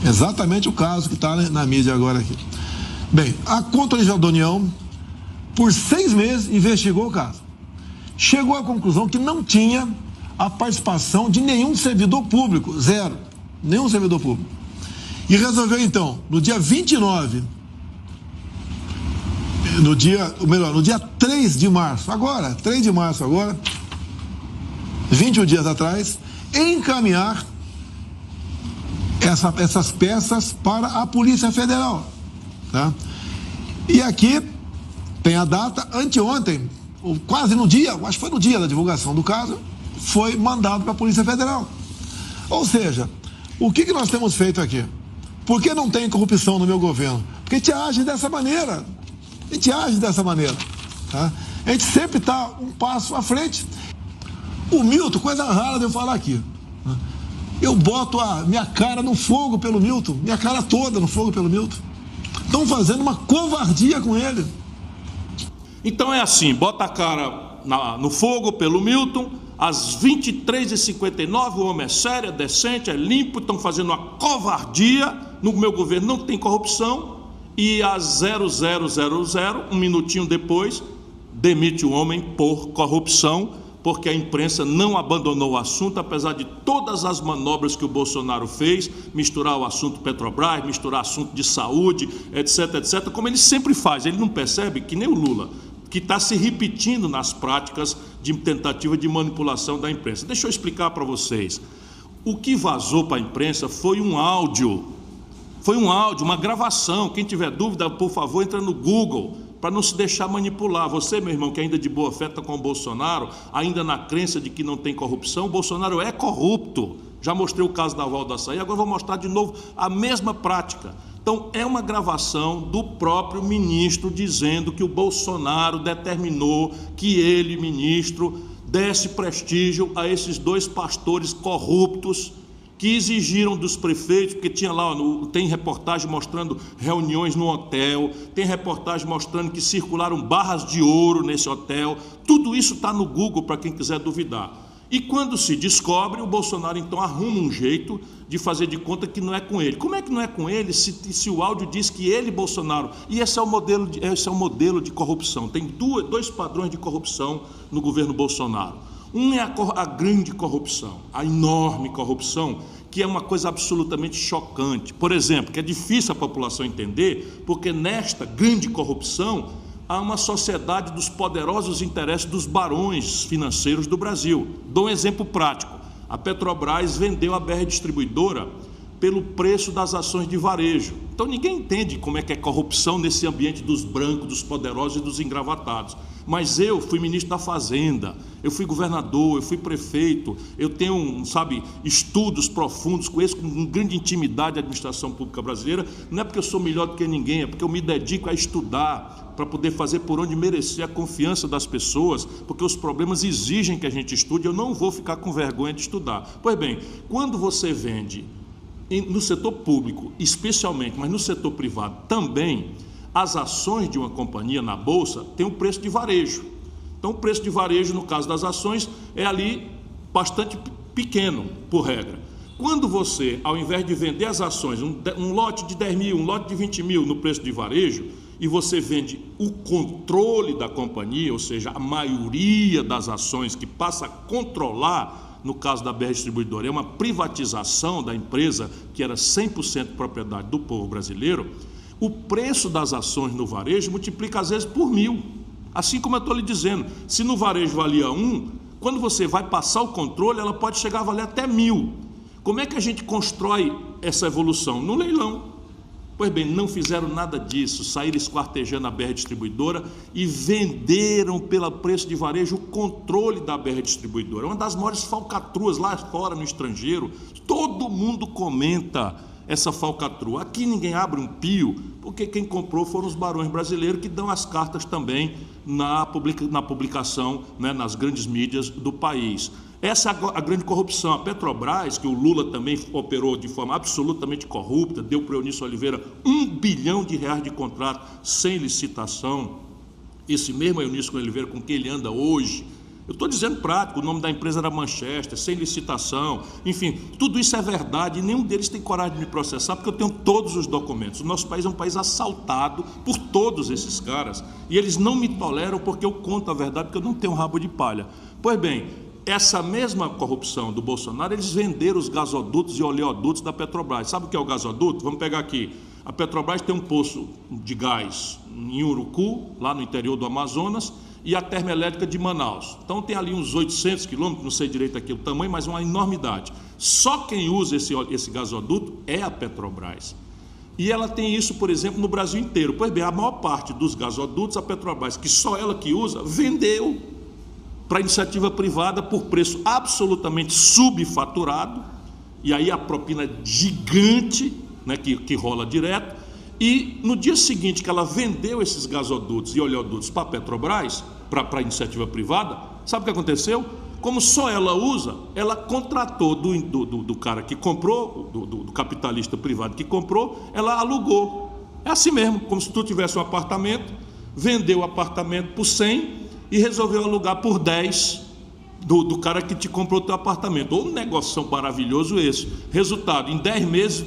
Exatamente o caso que está na mídia agora aqui. Bem, a Controladoria Geral da União, por 6 meses, investigou o caso. Chegou à conclusão que não tinha a participação de nenhum servidor público, zero, nenhum servidor público. E resolveu então, no dia 29 no dia 3 de março, agora, 3 de março agora, 21 dias atrás, encaminhar essas peças para a Polícia Federal, tá? E aqui tem a data, anteontem, quase no dia, acho que foi no dia da divulgação do caso, foi mandado para a Polícia Federal. Ou seja, o que nós temos feito aqui? Por que não tem corrupção no meu governo? Porque a gente age dessa maneira. Tá? A gente sempre está um passo à frente. O Milton, coisa rara de eu falar aqui. Eu boto a minha cara no fogo pelo Milton, minha cara toda no fogo pelo Milton. Estão fazendo uma covardia com ele. Então é assim, bota a cara no fogo pelo Milton, às 23h59, o homem é sério, é decente, é limpo, estão fazendo uma covardia, no meu governo não tem corrupção, e às 0000, um minutinho depois, demite o homem por corrupção, porque a imprensa não abandonou o assunto, apesar de todas as manobras que o Bolsonaro fez, misturar o assunto Petrobras, misturar assunto de saúde, etc, como ele sempre faz. Ele não percebe, que nem o Lula, que está se repetindo nas práticas de tentativa de manipulação da imprensa. Deixa eu explicar para vocês. O que vazou para a imprensa foi um áudio, uma gravação. Quem tiver dúvida, por favor, entra no Google, para não se deixar manipular. Você, meu irmão, que ainda de boa fé está com o Bolsonaro, ainda na crença de que não tem corrupção, o Bolsonaro é corrupto. Já mostrei o caso da Val do Açaí, agora vou mostrar de novo a mesma prática. Então, é uma gravação do próprio ministro dizendo que o Bolsonaro determinou que ele, ministro, desse prestígio a esses dois pastores corruptos que exigiram dos prefeitos, porque tinha lá, tem reportagem mostrando reuniões no hotel, tem reportagem mostrando que circularam barras de ouro nesse hotel. Tudo isso está no Google para quem quiser duvidar. E quando se descobre, o Bolsonaro então arruma um jeito de fazer de conta que não é com ele. Como é que não é com ele se o áudio diz que ele, Bolsonaro... E esse é o modelo de corrupção. Tem dois padrões de corrupção no governo Bolsonaro. Um é a grande corrupção, a enorme corrupção, que é uma coisa absolutamente chocante. Por exemplo, que é difícil a população entender, porque nesta grande corrupção há uma sociedade dos poderosos interesses dos barões financeiros do Brasil. Dou um exemplo prático. A Petrobras vendeu a BR Distribuidora pelo preço das ações de varejo. Então ninguém entende como é que é corrupção nesse ambiente dos brancos, dos poderosos e dos engravatados. Mas eu fui ministro da Fazenda, eu fui governador, eu fui prefeito, eu tenho, estudos profundos, conheço com grande intimidade a administração pública brasileira. Não é porque eu sou melhor do que ninguém, é porque eu me dedico a estudar para poder fazer por onde merecer a confiança das pessoas, porque os problemas exigem que a gente estude. Eu não vou ficar com vergonha de estudar. Pois bem, quando você vende no setor público, especialmente, mas no setor privado também, as ações de uma companhia na Bolsa têm um preço de varejo. Então, o preço de varejo, no caso das ações, é ali bastante pequeno, por regra. Quando você, ao invés de vender as ações, um lote de 10 mil, um lote de 20 mil no preço de varejo, e você vende o controle da companhia, ou seja, a maioria das ações que passa a controlar, no caso da BR Distribuidora, é uma privatização da empresa que era 100% propriedade do povo brasileiro, o preço das ações no varejo multiplica às vezes por 1000. Assim como eu estou lhe dizendo, se no varejo valia 1, quando você vai passar o controle, ela pode chegar a valer até 1000. Como é que a gente constrói essa evolução? No leilão. Pois bem, não fizeram nada disso, saíram esquartejando a BR Distribuidora e venderam pelo preço de varejo o controle da BR Distribuidora. Uma das maiores falcatruas lá fora, no estrangeiro. Todo mundo comenta essa falcatrua. Aqui ninguém abre um pio, porque quem comprou foram os barões brasileiros, que dão as cartas também na publicação, nas grandes mídias do país. Essa é a grande corrupção. A Petrobras, que o Lula também operou de forma absolutamente corrupta, deu para o Eunício Oliveira R$1 bilhão de contrato sem licitação. Esse mesmo Eunício Oliveira com quem ele anda hoje, eu estou dizendo prático, o nome da empresa era Manchester, sem licitação, enfim, tudo isso é verdade e nenhum deles tem coragem de me processar, porque eu tenho todos os documentos. O nosso país é um país assaltado por todos esses caras e eles não me toleram porque eu conto a verdade, porque eu não tenho rabo de palha. Pois bem, essa mesma corrupção do Bolsonaro, eles venderam os gasodutos e oleodutos da Petrobras. Sabe o que é o gasoduto? Vamos pegar aqui. A Petrobras tem um poço de gás em Urucu, lá no interior do Amazonas, e a termoelétrica de Manaus. Então tem ali uns 800 quilômetros, não sei direito aqui o tamanho, mas uma enormidade. Só quem usa esse gasoduto é a Petrobras. E ela tem isso, por exemplo, no Brasil inteiro. Pois bem, a maior parte dos gasodutos, a Petrobras, que só ela que usa, vendeu para iniciativa privada por preço absolutamente subfaturado, e aí a propina gigante, né, que rola direto. E no dia seguinte que ela vendeu esses gasodutos e oleodutos para a Petrobras, para a iniciativa privada, sabe o que aconteceu? Como só ela usa, ela contratou do cara que comprou, do capitalista privado que comprou, ela alugou. É assim mesmo, como se tu tivesse um apartamento, vendeu o apartamento por 100 e resolveu alugar por 10 do cara que te comprou o teu apartamento. Ou um negócio maravilhoso esse. Resultado, em 10 meses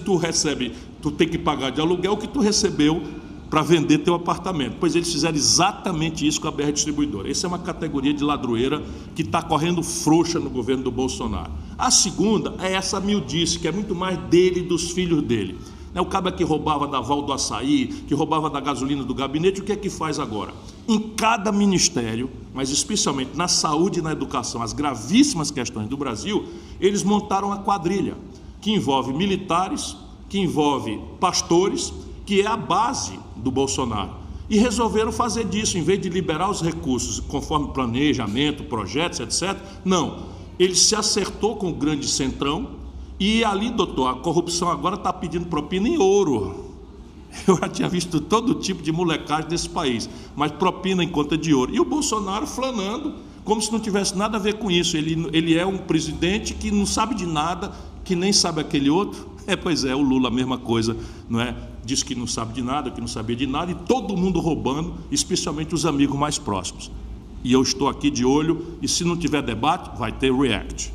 tu tem que pagar de aluguel o que tu recebeu para vender teu apartamento. Pois eles fizeram exatamente isso com a BR Distribuidora. Essa é uma categoria de ladroeira que está correndo frouxa no governo do Bolsonaro. A segunda é essa miudice, que é muito mais dele e dos filhos dele. O cabo que roubava da Val do Açaí, que roubava da gasolina do gabinete, o que é que faz agora? Em cada ministério, mas especialmente na saúde e na educação, as gravíssimas questões do Brasil, eles montaram uma quadrilha que envolve militares, que envolve pastores, que é a base do Bolsonaro. E resolveram fazer disso, em vez de liberar os recursos conforme planejamento, projetos, etc. Não, ele se acertou com o grande centrão. E ali, doutor, a corrupção agora está pedindo propina em ouro. Eu já tinha visto todo tipo de molecagem desse país, mas propina em conta de ouro. E o Bolsonaro flanando, como se não tivesse nada a ver com isso. Ele é um presidente que não sabe de nada, que nem sabe aquele outro. Pois é, o Lula a mesma coisa, não é? Diz que não sabe de nada, que não sabia de nada, e todo mundo roubando, especialmente os amigos mais próximos. E eu estou aqui de olho, e se não tiver debate, vai ter react.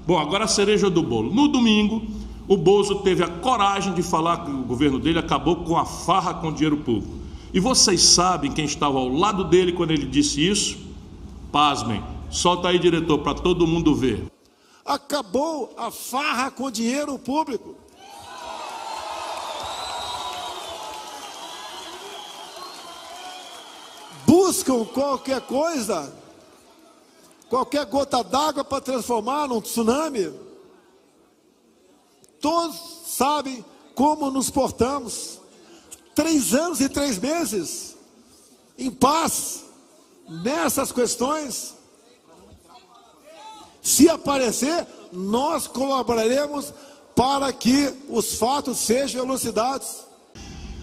Bom, agora a cereja do bolo. No domingo, o Bozo teve a coragem de falar que o governo dele acabou com a farra com dinheiro público. E vocês sabem quem estava ao lado dele quando ele disse isso? Pasmem. Solta aí, diretor, para todo mundo ver. Acabou a farra com dinheiro público. Buscam qualquer coisa, qualquer gota d'água para transformar num tsunami. Todos sabem como nos portamos. 3 anos e 3 meses em paz nessas questões. Se aparecer, nós colaboraremos para que os fatos sejam elucidados.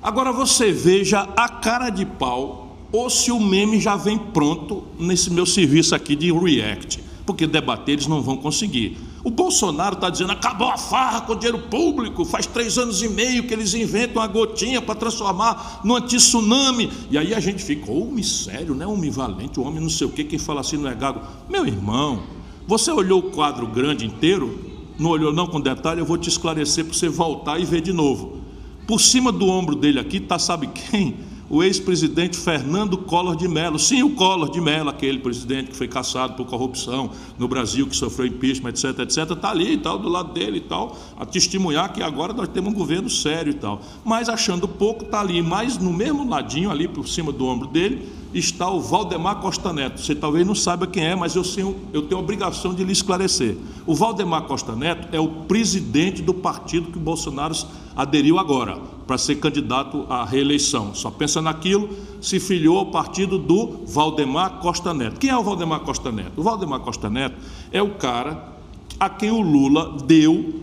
Agora você veja a cara de pau, ou se o meme já vem pronto nesse meu serviço aqui de react, porque debater eles não vão conseguir. O Bolsonaro está dizendo, acabou a farra com o dinheiro público, faz 3 anos e meio que eles inventam uma gotinha para transformar no anti-tsunami. E aí a gente fica, homem sério, né? Homem valente, o homem não sei o quê, quem fala assim não é gago. Meu irmão, você olhou o quadro grande inteiro? Não olhou não com detalhe? Eu vou te esclarecer para você voltar e ver de novo. Por cima do ombro dele aqui está sabe quem? O ex-presidente Fernando Collor de Mello. Sim, o Collor de Mello, aquele presidente que foi caçado por corrupção no Brasil, que sofreu impeachment, etc, etc, está ali e tal, do lado dele e tal, a testemunhar que agora nós temos um governo sério e tal. Mas achando pouco, está ali, mas no mesmo ladinho, ali por cima do ombro dele, está o Valdemar Costa Neto. Você talvez não saiba quem é, mas eu tenho a obrigação de lhe esclarecer. O Valdemar Costa Neto é o presidente do partido que o Bolsonaro aderiu agora, para ser candidato à reeleição. Só pensa naquilo, se filiou ao partido do Valdemar Costa Neto. Quem é o Valdemar Costa Neto? O Valdemar Costa Neto é o cara a quem o Lula deu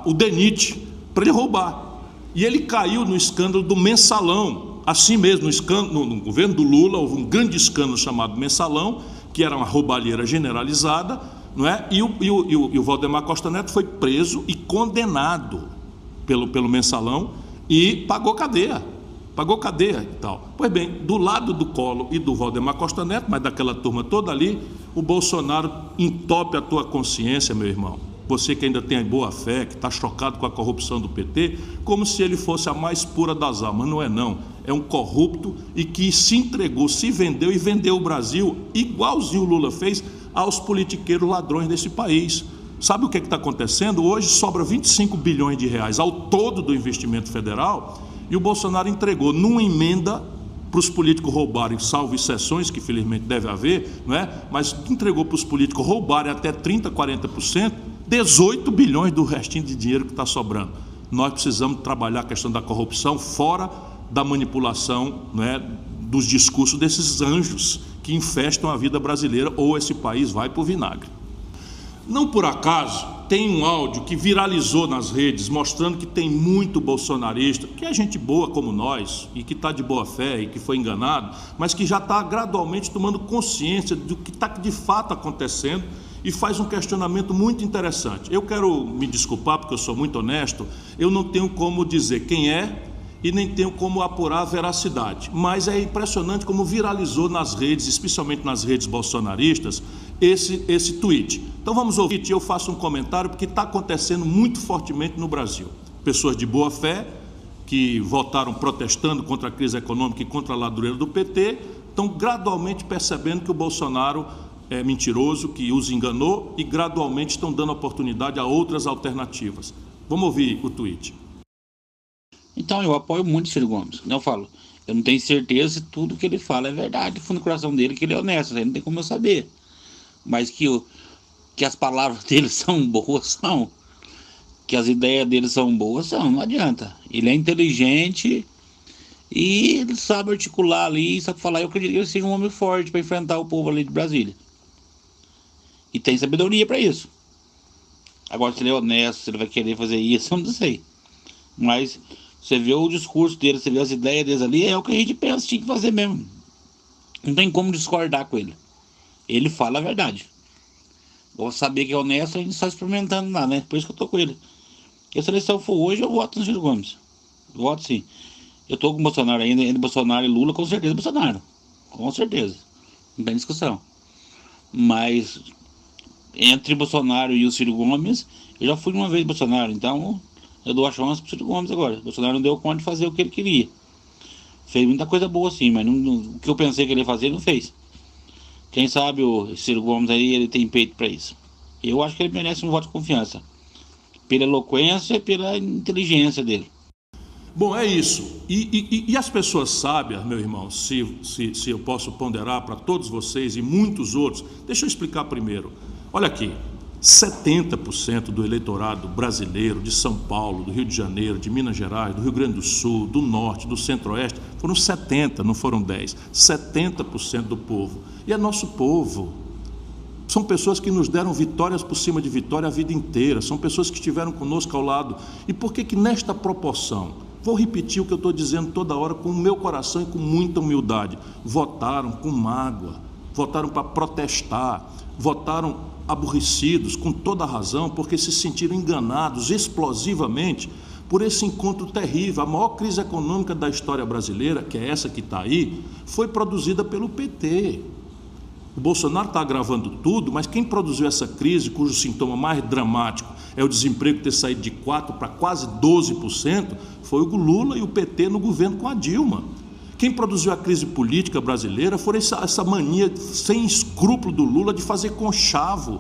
o DENIT para ele roubar. E ele caiu no escândalo do mensalão. Assim mesmo, no governo do Lula, houve um grande escândalo chamado mensalão, que era uma roubalheira generalizada, não é? E o Valdemar Costa Neto foi preso e condenado pelo mensalão e pagou cadeia e tal. Pois bem, do lado do Collor e do Valdemar Costa Neto, mas daquela turma toda ali, o Bolsonaro entope a tua consciência, meu irmão. Você que ainda tem a boa fé, que está chocado com a corrupção do PT, como se ele fosse a mais pura das almas. Não é não, é um corrupto e que se entregou, se vendeu e vendeu o Brasil, igualzinho o Lula fez, aos politiqueiros ladrões desse país. Sabe o que está acontecendo? Hoje sobra 25 bilhões de reais ao todo do investimento federal e o Bolsonaro entregou numa emenda para os políticos roubarem, salvo exceções que felizmente deve haver, não é? Mas entregou para os políticos roubarem até 30%, 40%, 18 bilhões do restinho de dinheiro que está sobrando. Nós precisamos trabalhar a questão da corrupção fora da manipulação, não é, dos discursos desses anjos que infestam a vida brasileira, ou esse país vai para o vinagre. Não por acaso, tem um áudio que viralizou nas redes, mostrando que tem muito bolsonarista, que é gente boa como nós, e que está de boa fé e que foi enganado, mas que já está gradualmente tomando consciência do que está de fato acontecendo e faz um questionamento muito interessante. Eu quero me desculpar, porque eu sou muito honesto, eu não tenho como dizer quem é e nem tenho como apurar a veracidade, mas é impressionante como viralizou nas redes, especialmente nas redes bolsonaristas, esse tweet. Então vamos ouvir, eu faço um comentário, porque está acontecendo muito fortemente no Brasil. Pessoas de boa fé, que votaram protestando contra a crise econômica e contra a ladureira do PT, estão gradualmente percebendo que o Bolsonaro é mentiroso, que os enganou, e gradualmente estão dando oportunidade a outras alternativas. Vamos ouvir o tweet. Então eu apoio muito o Ciro Gomes. Eu falo, eu não tenho certeza se tudo que ele fala é verdade, fundo do coração dele, que ele é honesto, aí não tem como eu saber. Mas que as palavras dele são boas, são. Que as ideias dele são boas, são, não adianta. Ele é inteligente e ele sabe articular ali, sabe falar. Eu acredito que ele seja um homem forte para enfrentar o povo ali de Brasília. E tem sabedoria para isso. Agora, se ele é honesto, se ele vai querer fazer isso, eu não sei. Mas você vê o discurso dele, você vê as ideias dele ali, é o que a gente pensa que tinha que fazer mesmo. Não tem como discordar com ele. Ele fala a verdade. Vou saber que é honesto, a gente está experimentando lá, né? Por isso que eu tô com ele. E se a eleição for hoje, eu voto no Ciro Gomes. Voto sim. Eu tô com o Bolsonaro ainda, entre Bolsonaro e Lula, com certeza Bolsonaro. Com certeza. Não tem discussão. Mas entre Bolsonaro e o Ciro Gomes, eu já fui uma vez Bolsonaro, então eu dou a chance pro Ciro Gomes agora. O Bolsonaro não deu conta de fazer o que ele queria. Fez muita coisa boa sim, mas o que eu pensei que ele ia fazer, ele não fez. Quem sabe o Ciro Gomes aí, ele tem peito para isso. Eu acho que ele merece um voto de confiança. Pela eloquência e pela inteligência dele. Bom, é isso. E as pessoas sábias, meu irmão, se eu posso ponderar para todos vocês e muitos outros, deixa eu explicar primeiro. Olha aqui, 70% do eleitorado brasileiro, de São Paulo, do Rio de Janeiro, de Minas Gerais, do Rio Grande do Sul, do Norte, do Centro-Oeste, foram 70, não foram 10, 70% do povo. E é nosso povo. São pessoas que nos deram vitórias por cima de vitória a vida inteira, são pessoas que estiveram conosco ao lado. E por que nesta proporção? Vou repetir o que eu estou dizendo toda hora com o meu coração e com muita humildade. Votaram com mágoa, votaram para protestar, votaram aborrecidos, com toda a razão, porque se sentiram enganados explosivamente por esse encontro terrível. A maior crise econômica da história brasileira, que é essa que está aí, foi produzida pelo PT. O Bolsonaro está agravando tudo, mas quem produziu essa crise, cujo sintoma mais dramático é o desemprego ter saído de 4% para quase 12%, foi o Lula e o PT no governo com a Dilma. Quem produziu a crise política brasileira foi essa mania sem escrúpulo do Lula de fazer conchavo.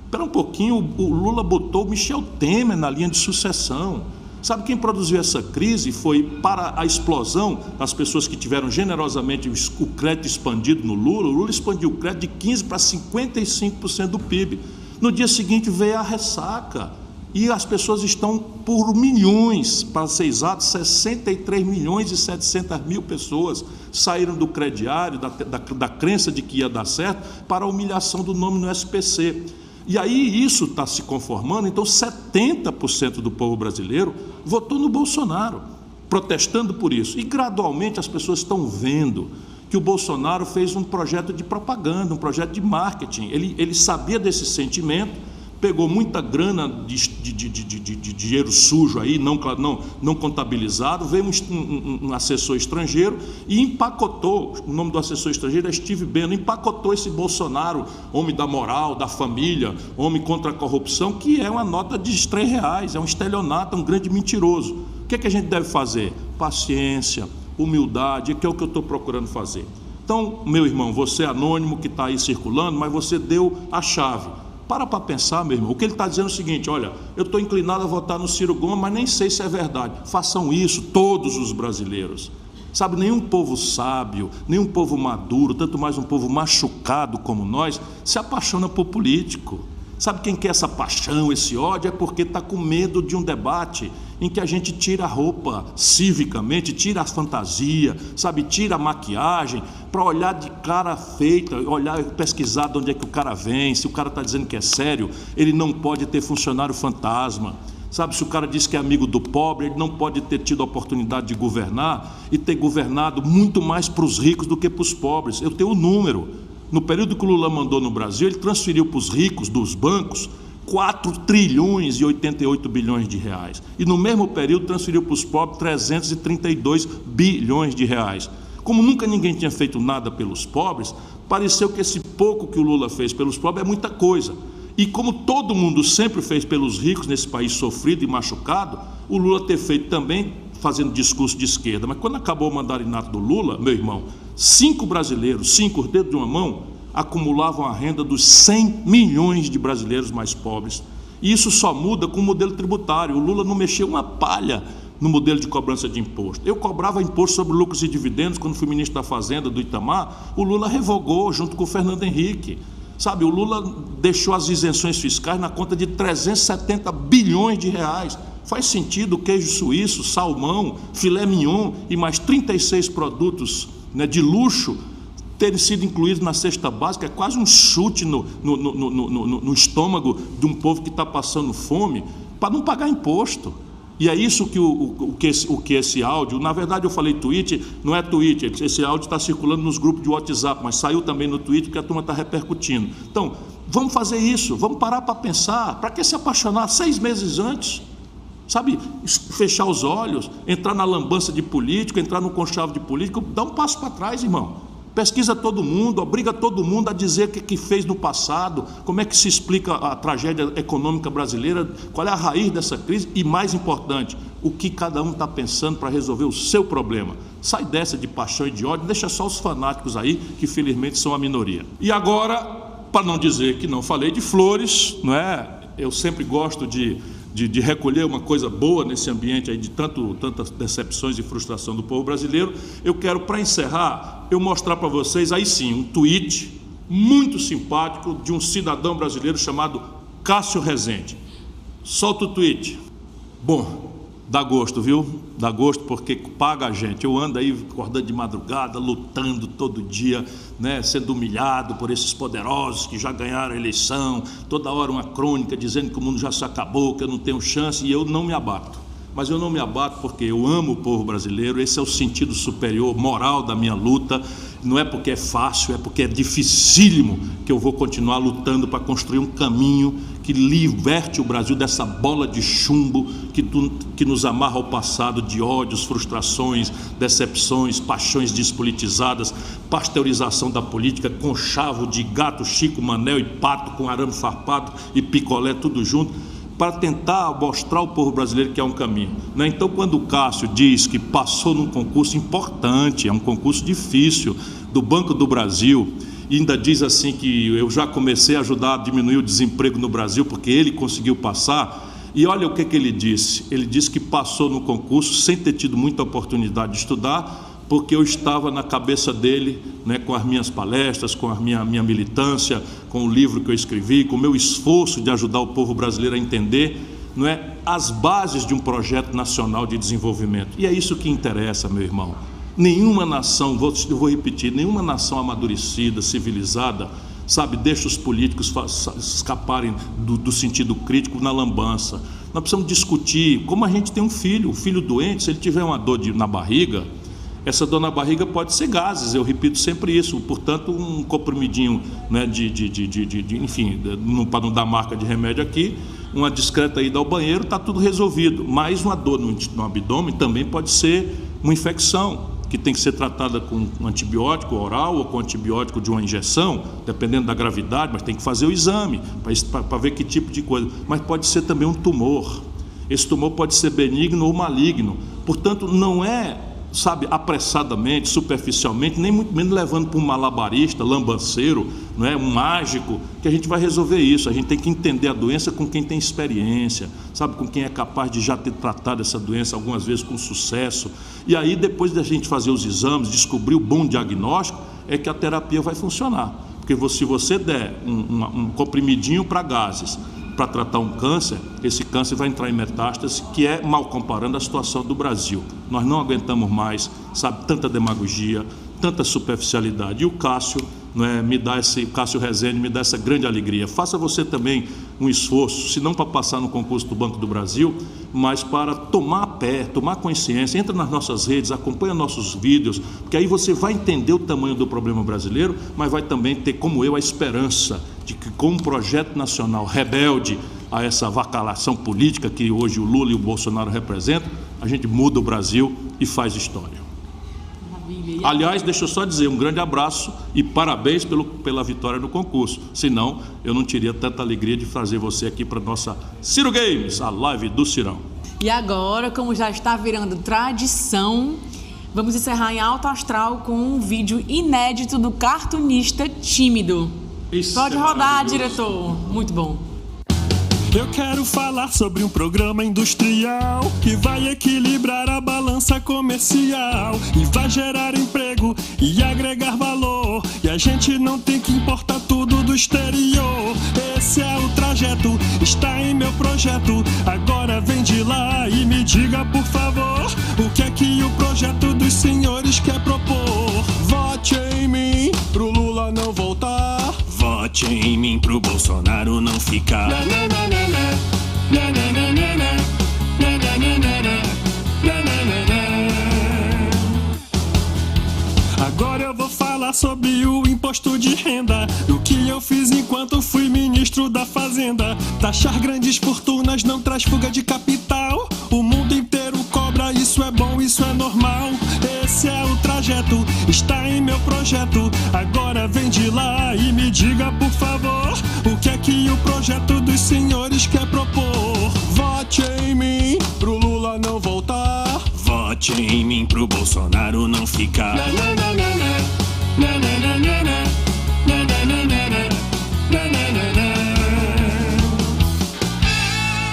Espera um pouquinho, o Lula botou o Michel Temer na linha de sucessão. Sabe quem produziu essa crise? Foi para a explosão das pessoas que tiveram generosamente o crédito expandido no Lula. O Lula expandiu o crédito de 15% para 55% do PIB. No dia seguinte veio a ressaca. E as pessoas estão por milhões, para ser exato, 63 milhões e 700 mil pessoas saíram do crediário, da crença de que ia dar certo, para a humilhação do nome no SPC. E aí isso está se conformando, então 70% do povo brasileiro votou no Bolsonaro, protestando por isso. E gradualmente as pessoas estão vendo que o Bolsonaro fez um projeto de propaganda, um projeto de marketing. Ele sabia desse sentimento, pegou muita grana de dinheiro sujo aí, não contabilizado, veio um assessor estrangeiro e empacotou, o nome do assessor estrangeiro é Steve Bannon, empacotou esse Bolsonaro, homem da moral, da família, homem contra a corrupção, que é uma nota de R$3, é um estelionato, um grande mentiroso. O que a gente deve fazer? Paciência, humildade, que é o que eu estou procurando fazer. Então, meu irmão, você é anônimo que está aí circulando, mas você deu a chave. Para pensar, meu irmão. O que ele está dizendo é o seguinte: olha, eu estou inclinado a votar no Ciro Gomes, mas nem sei se é verdade. Façam isso, todos os brasileiros. Sabe, nenhum povo sábio, nenhum povo maduro, tanto mais um povo machucado como nós, se apaixona por político. Sabe quem quer essa paixão, esse ódio? É porque está com medo de um debate em que a gente tira a roupa civicamente, tira a fantasia, sabe, tira a maquiagem, para olhar de cara feita, olhar, pesquisar de onde é que o cara vem. Se o cara está dizendo que é sério, ele não pode ter funcionário fantasma. Sabe, se o cara diz que é amigo do pobre, ele não pode ter tido a oportunidade de governar e ter governado muito mais para os ricos do que para os pobres. Eu tenho o número. No período que o Lula mandou no Brasil, ele transferiu para os ricos dos bancos 4 trilhões e 88 bilhões de reais. E no mesmo período transferiu para os pobres 332 bilhões de reais. Como nunca ninguém tinha feito nada pelos pobres, pareceu que esse pouco que o Lula fez pelos pobres é muita coisa. E como todo mundo sempre fez pelos ricos nesse país sofrido e machucado, o Lula ter feito também fazendo discurso de esquerda. Mas quando acabou o mandarinato do Lula, meu irmão, 5 brasileiros, 5 dedos de uma mão, acumulavam a renda dos 100 milhões de brasileiros mais pobres. E isso só muda com o modelo tributário. O Lula não mexeu uma palha no modelo de cobrança de imposto. Eu cobrava imposto sobre lucros e dividendos quando fui ministro da Fazenda do Itamar. O Lula revogou junto com o Fernando Henrique. Sabe, o Lula deixou as isenções fiscais na conta de 370 bilhões de reais. Faz sentido queijo suíço, salmão, filé mignon e mais 36 produtos, né, de luxo terem sido incluídos na cesta básica? É quase um chute no estômago de um povo que está passando fome para não pagar imposto. E é isso que esse áudio, na verdade eu falei tweet, não é tweet, esse áudio está circulando nos grupos de WhatsApp, mas saiu também no Twitter porque a turma está repercutindo. Então, vamos fazer isso, vamos parar para pensar. Para que se apaixonar 6 meses antes? Sabe, fechar os olhos, entrar na lambança de político, entrar no conchavo de político, dá um passo para trás, irmão. Pesquisa todo mundo, obriga todo mundo a dizer o que fez no passado, como é que se explica a tragédia econômica brasileira, qual é a raiz dessa crise e, mais importante, o que cada um está pensando para resolver o seu problema. Sai dessa de paixão e de ódio, deixa só os fanáticos aí, que felizmente são a minoria. E agora, para não dizer que não falei de flores, não é? Eu sempre gosto de recolher uma coisa boa nesse ambiente aí de tantas decepções e frustração do povo brasileiro. Eu quero, para encerrar, eu mostrar para vocês aí sim um tweet muito simpático de um cidadão brasileiro chamado Cássio Rezende. Solta o tweet. Bom, dá gosto, viu? Dá gosto porque paga a gente. Eu ando aí acordando de madrugada, lutando todo dia, né, sendo humilhado por esses poderosos que já ganharam a eleição, toda hora uma crônica dizendo que o mundo já se acabou, que eu não tenho chance, e eu não me abato. Mas eu não me abato porque eu amo o povo brasileiro, esse é o sentido superior, moral da minha luta. Não é porque é fácil, é porque é dificílimo que eu vou continuar lutando para construir um caminho que liberte o Brasil dessa bola de chumbo que nos amarra ao passado de ódios, frustrações, decepções, paixões despolitizadas, pasteurização da política, conchavo de gato, Chico, Manel e pato com arame farpado e picolé, tudo junto, para tentar mostrar ao povo brasileiro que é um caminho, né? Então, quando o Cássio diz que passou num concurso importante, é um concurso difícil, do Banco do Brasil, e ainda diz assim que eu já comecei a ajudar a diminuir o desemprego no Brasil, porque ele conseguiu passar, e olha o que ele disse. Ele disse que passou no concurso sem ter tido muita oportunidade de estudar, porque eu estava na cabeça dele, né, com as minhas palestras, com a minha militância, com o livro que eu escrevi, com o meu esforço de ajudar o povo brasileiro a entender, não é, as bases de um projeto nacional de desenvolvimento. E é isso que interessa, meu irmão. Nenhuma nação, eu vou repetir, nenhuma nação amadurecida, civilizada, sabe, deixa os políticos escaparem do sentido crítico na lambança. Nós precisamos discutir, como a gente tem um filho doente, se ele tiver uma dor na barriga, essa dor na barriga pode ser gases, eu repito sempre isso, portanto um comprimidinho, né, enfim, para não dar marca de remédio aqui, uma discreta ida ao banheiro, está tudo resolvido. Mas uma dor no abdômen também pode ser uma infecção, que tem que ser tratada com um antibiótico oral ou com antibiótico de uma injeção, dependendo da gravidade, mas tem que fazer o exame para ver que tipo de coisa. Mas pode ser também um tumor. Esse tumor pode ser benigno ou maligno. Portanto, não é sabe, apressadamente, superficialmente, nem muito menos levando para um malabarista, lambanceiro, não é, um mágico, que a gente vai resolver isso. A gente tem que entender a doença com quem tem experiência, sabe, com quem é capaz de já ter tratado essa doença algumas vezes com sucesso. E aí, depois da gente fazer os exames, descobrir o bom diagnóstico, é que a terapia vai funcionar. Porque se você der um comprimidinho para gases, para tratar um câncer, esse câncer vai entrar em metástase, que é, mal comparando, a situação do Brasil. Nós não aguentamos mais, sabe, tanta demagogia, tanta superficialidade. E o Cássio, Cássio Rezende me dá essa grande alegria. Faça você também um esforço, se não para passar no concurso do Banco do Brasil, mas para tomar pé, tomar consciência. Entra nas nossas redes, acompanha nossos vídeos, porque aí você vai entender o tamanho do problema brasileiro, mas vai também ter, como eu, a esperança de que, com um projeto nacional rebelde a essa avacalhação política que hoje o Lula e o Bolsonaro representam, a gente muda o Brasil e faz história. Maravilha. Aliás, deixa eu só dizer um grande abraço e parabéns pela vitória no concurso. Senão, eu não teria tanta alegria de trazer você aqui para a nossa Ciro Games, a live do Cirão. E agora, como já está virando tradição, vamos encerrar em alto astral com um vídeo inédito do cartunista tímido. Isso. Pode rodar, diretor. Muito bom. Eu quero falar sobre um programa industrial que vai equilibrar a balança comercial e vai gerar emprego e agregar valor. E a gente não tem que importar tudo do exterior. Esse é o trajeto, está em meu projeto. Agora vem de lá e me diga, por favor, o que é que o projeto dos senhores quer propor. Vote em mim pro Lula não voltar. Vote em mim pro Bolsonaro não ficar. Agora eu vou falar sobre o imposto de renda, do que eu fiz enquanto fui ministro da Fazenda. Taxar grandes fortunas não traz fuga de capital. O mundo inteiro cobra, isso é bom, isso é normal. Esse é o trajeto, está em meu projeto. Agora vem de lá e me diga, por favor, o que é que o projeto dos senhores quer propor. Vote em mim pro Lula não voltar. Vote em mim pro Bolsonaro não ficar.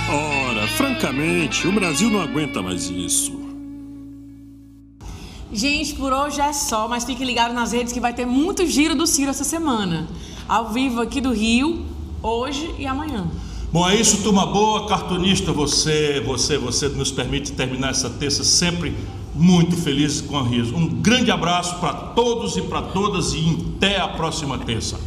Ora, francamente, o Brasil não aguenta mais isso. Gente, por hoje é só, mas fiquem ligados nas redes que vai ter muito giro do Ciro essa semana. Ao vivo aqui do Rio, hoje e amanhã. Bom, é isso, turma boa. Cartunista, você nos permite terminar essa terça sempre muito feliz com a riso. Um grande abraço para todos e para todas e até a próxima terça.